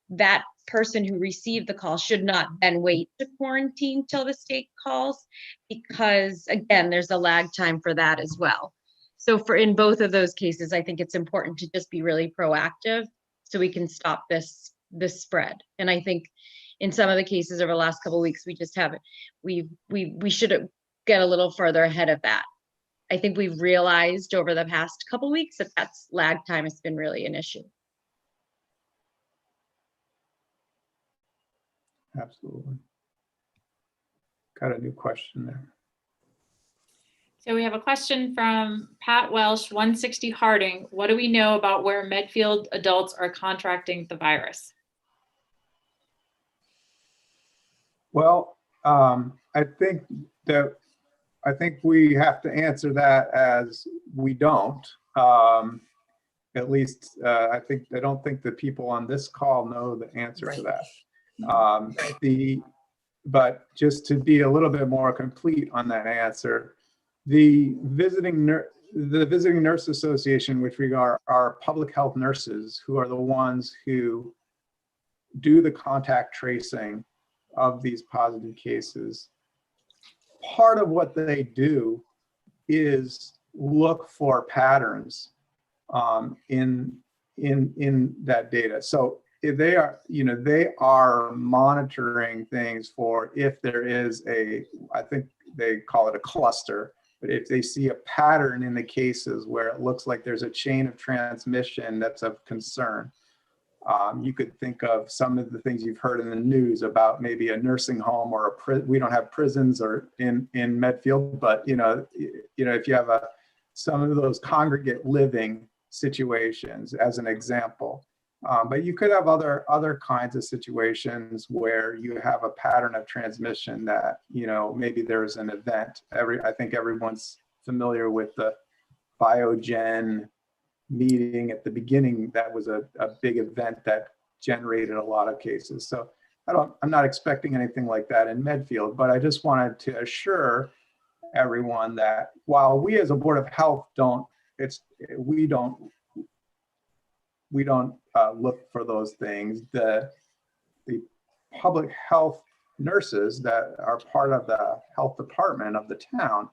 that person who received the call should not then wait to quarantine till the state calls, because again, there's a lag time for that as well. So in both of those cases, I think it's important to just be really proactive so we can stop this spread. And I think in some of the cases over the last couple of weeks, we should get a little further ahead of that. I think we've realized over the past couple of weeks that lag time has been really an issue. Absolutely. Got a new question there. So we have a question from Pat Welsh, 160 Harding. What do we know about where Medfield adults are contracting the virus? Well, I think we have to answer that as we don't. At least I don't think the people on this call know the answer to that. But just to be a little bit more complete on that answer, the Visiting Nurse Association, which we are public health nurses, who are the ones who do the contact tracing of these positive cases. Part of what they do is look for patterns in that data. So if they are monitoring things for if there is I think they call it a cluster, but if they see a pattern in the cases where it looks like there's a chain of transmission that's of concern. You could think of some of the things you've heard in the news about maybe a nursing home or we don't have prisons or in Medfield, but if you have some of those congregate living situations as an example. But you could have other kinds of situations where you have a pattern of transmission that, maybe there's an event. I think everyone's familiar with the Biogen meeting at the beginning. That was a big event that generated a lot of cases. So I'm not expecting anything like that in Medfield, but I just wanted to assure everyone that while we as a Board of Health we don't look for those things. The public health nurses that are part of the health department of the town.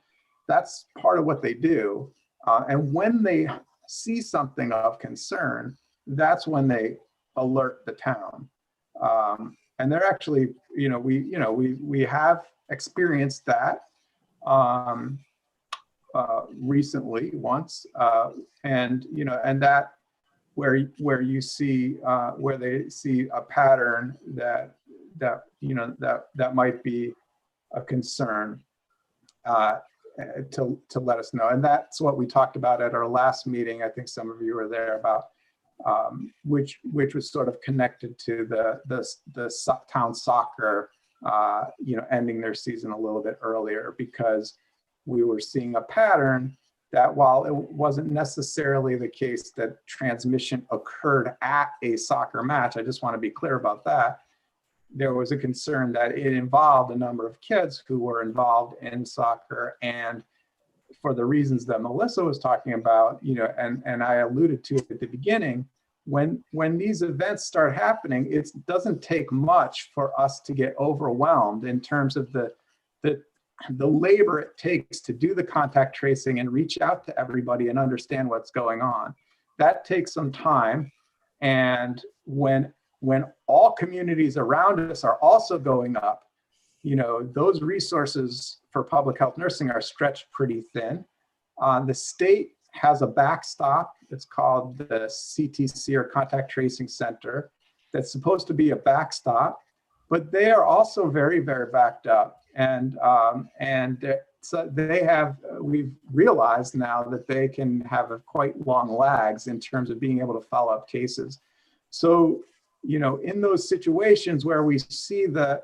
That's part of what they do. And when they see something of concern, that's when they alert the town. And they're actually, we have experienced that recently once, and that where you see where they see a pattern that might be a concern, to let us know. And that's what we talked about at our last meeting. I think some of you were there, about which was sort of connected to the town soccer ending their season a little bit earlier, because we were seeing a pattern that, while it wasn't necessarily the case that transmission occurred at a soccer match, I just want to be clear about that, there was a concern that it involved a number of kids who were involved in soccer, and for the reasons that Melissa was talking about, and I alluded to at the beginning, when these events start happening, it doesn't take much for us to get overwhelmed in terms of the labor it takes to do the contact tracing and reach out to everybody and understand what's going on. That takes some time. And when all communities around us are also going up, those resources for public health nursing are stretched pretty thin. The state has a backstop. It's called the CTC, or Contact Tracing Center. That's supposed to be a backstop, but they are also very, very backed up. And so we've realized now that they can have quite long lags in terms of being able to follow up cases. So, in those situations where we see the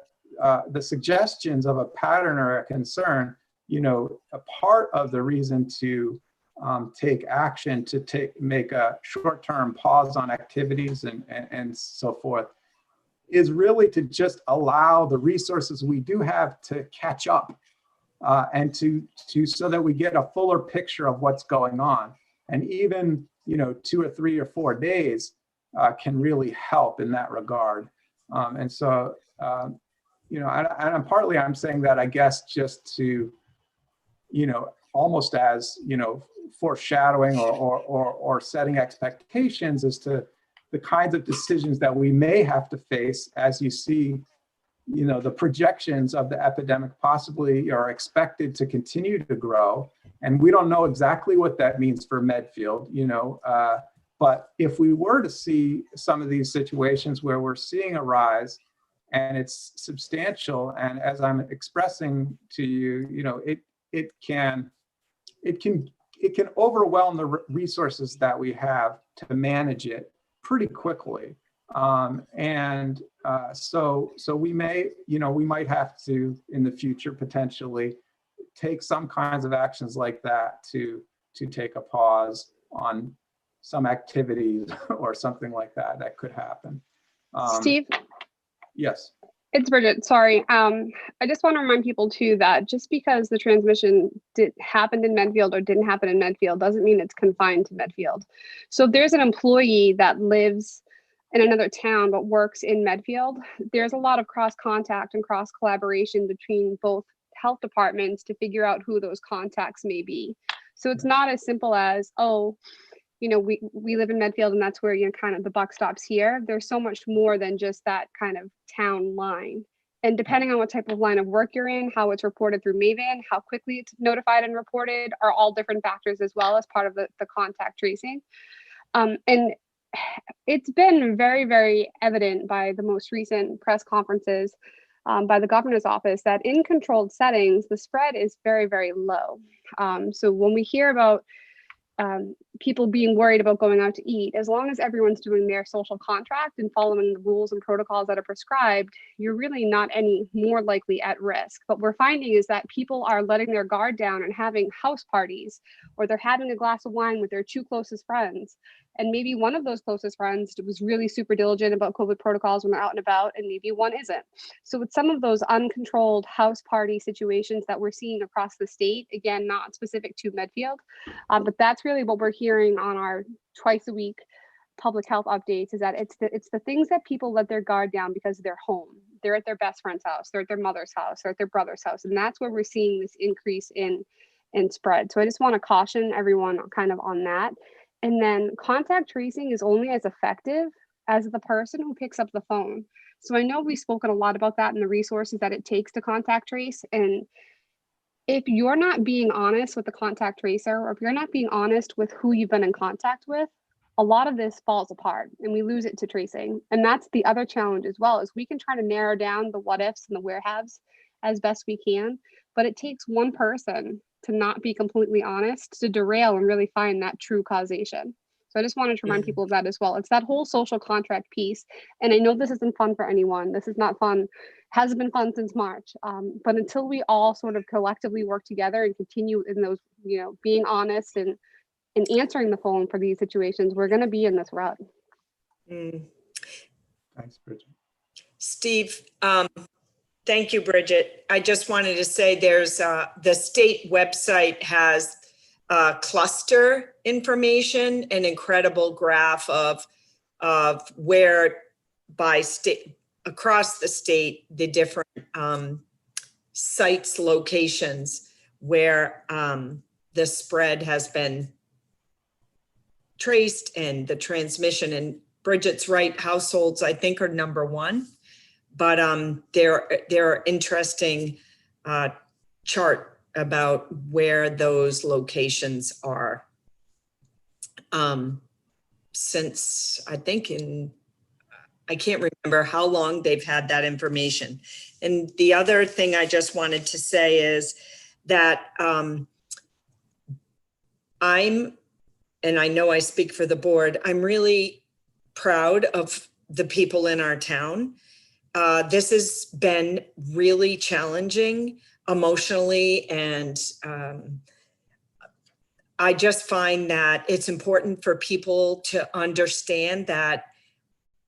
suggestions of a pattern or a concern, a part of the reason to take action, to make a short-term pause on activities and so forth, is really to just allow the resources we do have to catch up, and so that we get a fuller picture of what's going on. And even 2 or 3 or 4 days can really help in that regard. And so I'm saying that, I guess, just to almost as foreshadowing or setting expectations as to the kinds of decisions that we may have to face as you see, the projections of the epidemic possibly are expected to continue to grow. And we don't know exactly what that means for Medfield, but if we were to see some of these situations where we're seeing a rise and it's substantial, and as I'm expressing to you, it can overwhelm the resources that we have to manage it pretty quickly. So we might have to, in the future, potentially take some kinds of actions like that to take a pause on some activities or something like that could happen. Steve? Yes. It's Bridget, sorry. I just want to remind people too that just because the transmission happened in Medfield or didn't happen in Medfield doesn't mean it's confined to Medfield. So if there's an employee that lives in another town but works in Medfield, there's a lot of cross contact and cross collaboration between both health departments to figure out who those contacts may be. So it's not as simple as, we live in Medfield and that's where kind of the buck stops here. There's so much more than just that kind of town line. And depending on what type of line of work you're in, how it's reported through Maven, how quickly it's notified and reported are all different factors as well as part of the contact tracing. And it's been very, very evident by the most recent press conferences by the governor's office that in controlled settings, the spread is very, very low. So when we hear about people being worried about going out to eat, as long as everyone's doing their social contract and following the rules and protocols that are prescribed, you're really not any more likely at risk. What we're finding is that people are letting their guard down and having house parties, or they're having a glass of wine with their 2 closest friends. And maybe one of those closest friends was really super diligent about COVID protocols when they're out and about, and maybe one isn't. So with some of those uncontrolled house party situations that we're seeing across the state, again, not specific to Medfield, but that's really what we're hearing on our twice a week public health updates, is that it's the things that people let their guard down because they're home. they're at their best friend's house, they're at their mother's house, they're at their brother's house. And that's where we're seeing this increase in spread. So I just want to caution everyone kind of on that. And then contact tracing is only as effective as the person who picks up the phone. So I know we've spoken a lot about that and the resources that it takes to contact trace. And if you're not being honest with the contact tracer, or if you're not being honest with who you've been in contact with, a lot of this falls apart and we lose it to tracing. And that's the other challenge as well, is we can try to narrow down the what ifs and the where haves as best we can, but it takes one person to not be completely honest to derail and really find that true causation. So I just wanted to remind people of that as well. It's that whole social contract piece. And I know this isn't fun for anyone. This is not fun, hasn't been fun since March. But until we all sort of collectively work together and continue in those, being honest and answering the phone for these situations, we're going to be in this rut. Thanks, Bridget. Steve, thank you, Bridget. I just wanted to say there's the state website has cluster information, an incredible graph of where by state, across the state, the different sites, locations where the spread has been traced and the transmission. And Bridget's right, households I think are number one, but there are interesting chart about where those locations are. Since I think I can't remember how long they've had that information. And the other thing I just wanted to say is that and I know I speak for the board, I'm really proud of the people in our town. This has been really challenging emotionally, and I just find that it's important for people to understand that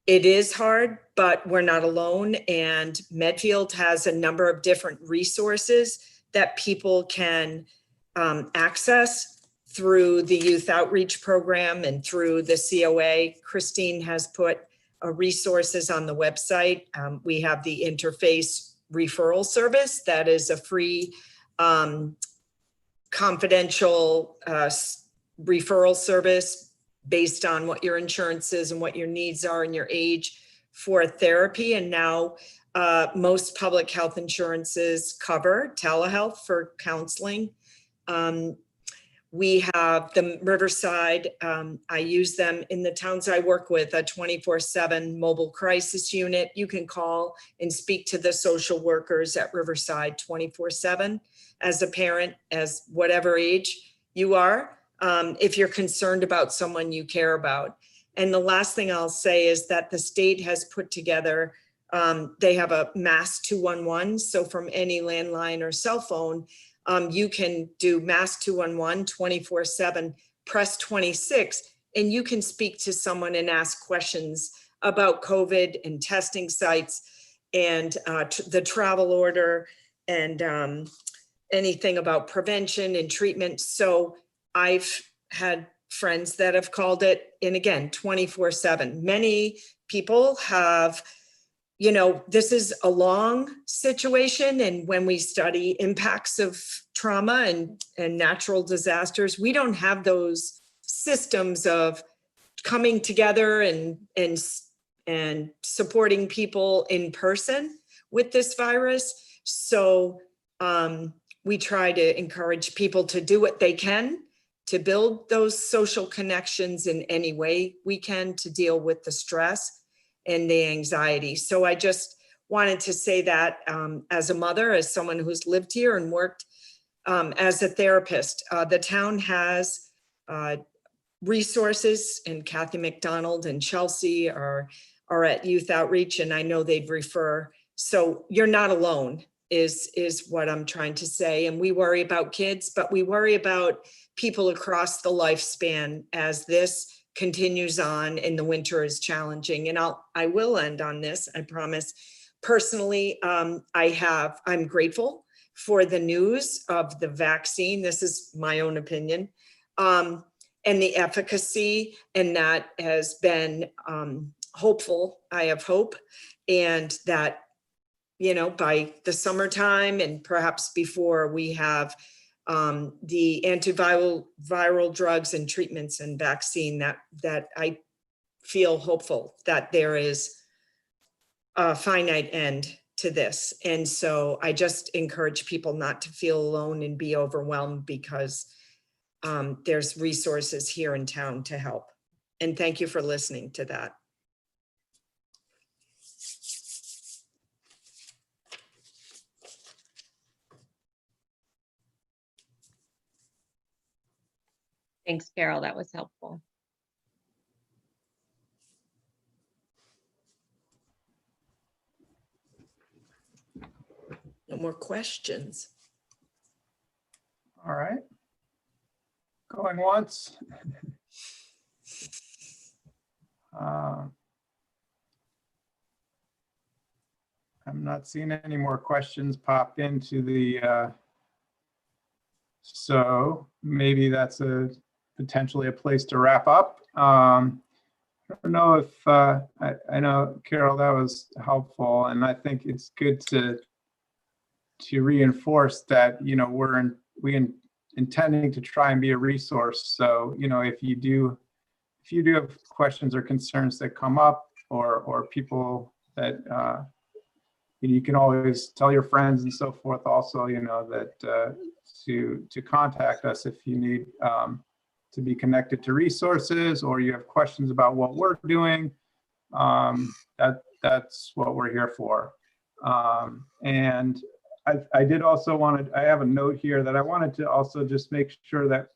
it is hard, but we're not alone. And Medfield has a number of different resources that people can access through the youth outreach program and through the COA. Christine has put resources on the website. We have the interface referral service that is a free confidential referral service based on what your insurance is and what your needs are and your age for therapy. And now most public health insurances cover telehealth for counseling. We have the Riverside, I use them in the towns I work with, a 24/7 mobile crisis unit. You can call and speak to the social workers at Riverside 24/7 as a parent, as whatever age you are, if you're concerned about someone you care about. And the last thing I'll say is that the state has put together, they have a Mass 211. So from any landline or cell phone, you can do Mass 211 24/7, press 26, and you can speak to someone and ask questions about COVID and testing sites and the travel order and anything about prevention and treatment. So I've had friends that have called it, and again, 24/7. Many people have, this is a long situation. And when we study impacts of trauma and natural disasters, we don't have those systems of coming together and supporting people in person with this virus. So we try to encourage people to do what they can to build those social connections in any way we can to deal with the stress and the anxiety. So I just wanted to say that as a mother, as someone who's lived here and worked as a therapist, the town has resources, and Kathy McDonald and Chelsea are at Youth Outreach, and I know they'd refer. So you're not alone is what I'm trying to say. And we worry about kids, but we worry about people across the lifespan as this continues on and the winter is challenging. And I will end on this, I promise. Personally, I'm grateful for the news of the vaccine. This is my own opinion, and the efficacy, and that has been hopeful. I have hope, and that by the summertime and perhaps before, we have the antiviral drugs and treatments and vaccine that I feel hopeful that there is a finite end to this. And so I just encourage people not to feel alone and be overwhelmed, because there's resources here in town to help. And thank you for listening to that. Thanks, Carol. That was helpful. No more questions. All right. Going once. I'm not seeing any more questions pop into the, so maybe that's potentially a place to wrap up. I don't know if, I know, Carol, that was helpful, and I think it's good to reinforce that, we're intending to try and be a resource. So, if you do have questions or concerns that come up, or people that you can always tell your friends and so forth also, that to contact us if you need to be connected to resources, or you have questions about what we're doing. That's what we're here for. And I did also I have a note here that I wanted to also just make sure that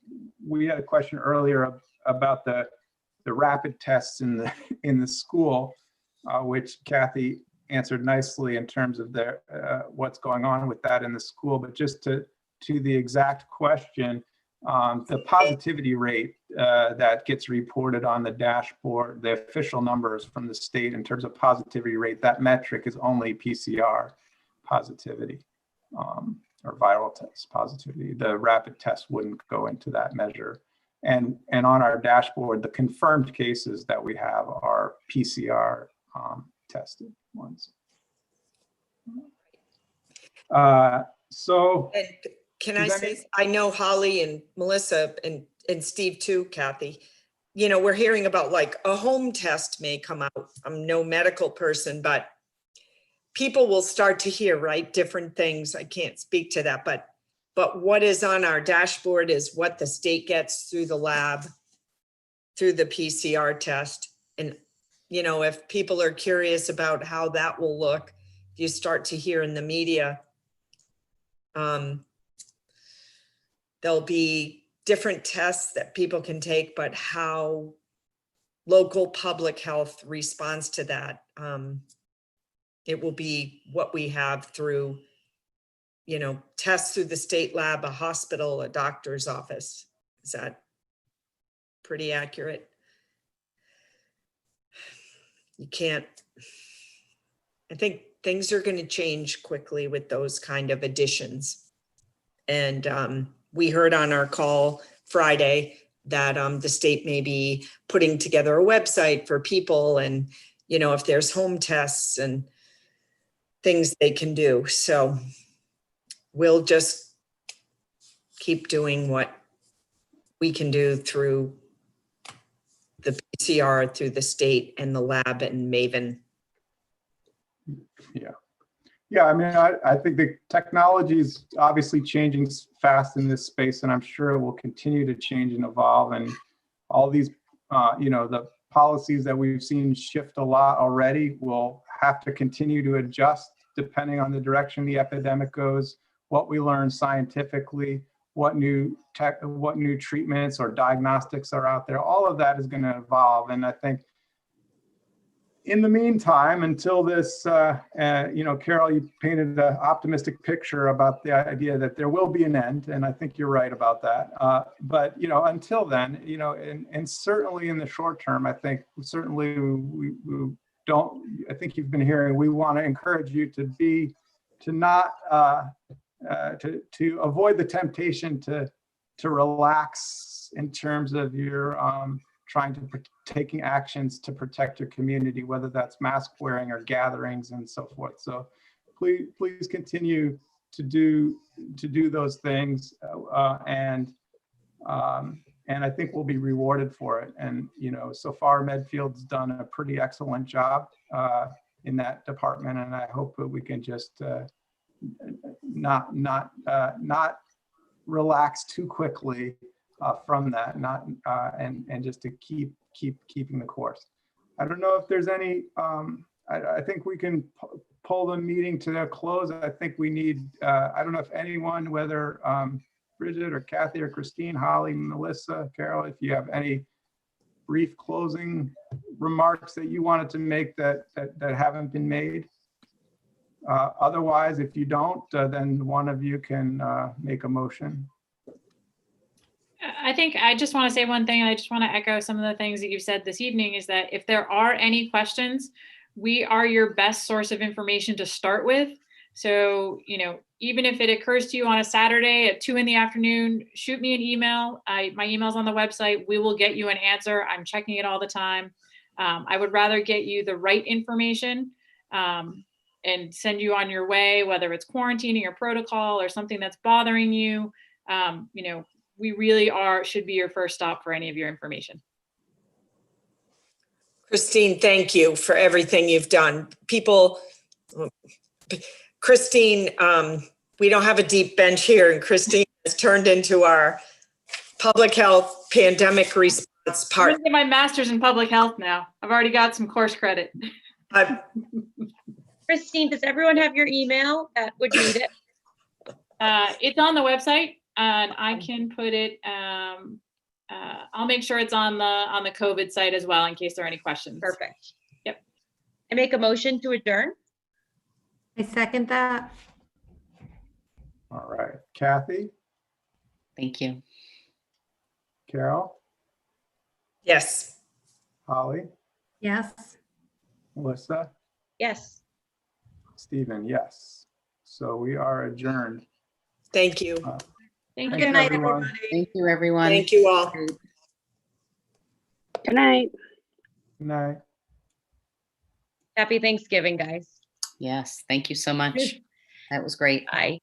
we had a question earlier about the rapid tests in the school, which Kathy answered nicely in terms of what's going on with that in the school. But just to the exact question, the positivity rate that gets reported on the dashboard, the official numbers from the state in terms of positivity rate, that metric is only PCR positivity. Or viral test positivity. The rapid test wouldn't go into that measure. And on our dashboard, the confirmed cases that we have are PCR tested ones. So, and can I say, I know Holly and Melissa and Steve too, Kathy, we're hearing about like a home test may come out. I'm no medical person, but people will start to hear, right, different things. I can't speak to that, but what is on our dashboard is what the state gets through the lab, through the PCR test. And, if people are curious about how that will look, you start to hear in the media, there'll be different tests that people can take, but how local public health responds to that. It will be what we have through, tests through the state lab, a hospital, a doctor's office. Is that pretty accurate? I think things are going to change quickly with those kind of additions. And we heard on our call Friday that the state may be putting together a website for people, and, if there's home tests and things they can do. So we'll just keep doing what we can do through the PCR, through the state and the lab and Maven. Yeah. I mean, I think the technology is obviously changing fast in this space, and I'm sure it will continue to change and evolve. And all these, the policies that we've seen shift a lot already will have to continue to adjust depending on the direction the epidemic goes, what we learn scientifically, what new treatments or diagnostics are out there. All of that is going to evolve. And I think in the meantime, until this, Carol, you painted an optimistic picture about the idea that there will be an end, and I think you're right about that. But until then, and certainly in the short term, I think certainly we don't. I think you've been hearing. We want to encourage you to avoid the temptation to relax in terms of your taking actions to protect your community, whether that's mask wearing or gatherings and so forth. So please continue to do those things. And I think we'll be rewarded for it. And, you know, so far Medfield's done a pretty excellent job in that department. And I hope that we can just not relax too quickly from that, and just to keeping the course. I don't know if there's any, I think we can pull the meeting to a close. I think we need, I don't know if anyone, whether Bridget or Kathy or Christine, Holly, Melissa, Carol, if you have any brief closing remarks that you wanted to make that haven't been made. Otherwise, if you don't, then one of you can make a motion. I think I just want to say one thing, and I just want to echo some of the things that you've said this evening, is that if there are any questions, we are your best source of information to start with. So, you know, even if it occurs to you on a Saturday at 2 p.m, shoot me an email. My email's on the website. We will get you an answer. I'm checking it all the time. I would rather get you the right information and send you on your way, whether it's quarantining or protocol or something that's bothering you. You know, we really should be your first stop for any of your information. Christine, thank you for everything you've done. Christine, we don't have a deep bench here, and Christine has turned into our public health pandemic response I'm part. gonna get my master's in public health now. I've already got some course credit. Christine, does everyone have your email that would need it? It's on the website, and I can put it. I'll make sure it's on the COVID site as well in case there are any questions. Perfect. Yep. I make a motion to adjourn. I second that. All right, Kathy, Thank you. Carol, Yes. Holly, Yes. Melissa, Yes. Stephen, yes. So we are adjourned. Thank you. Thank Thank you. you, night, everyone. Thank you, everyone. Thank you all. Good night. Good night. Happy Thanksgiving, guys. Yes, thank you so much. That was great. Bye.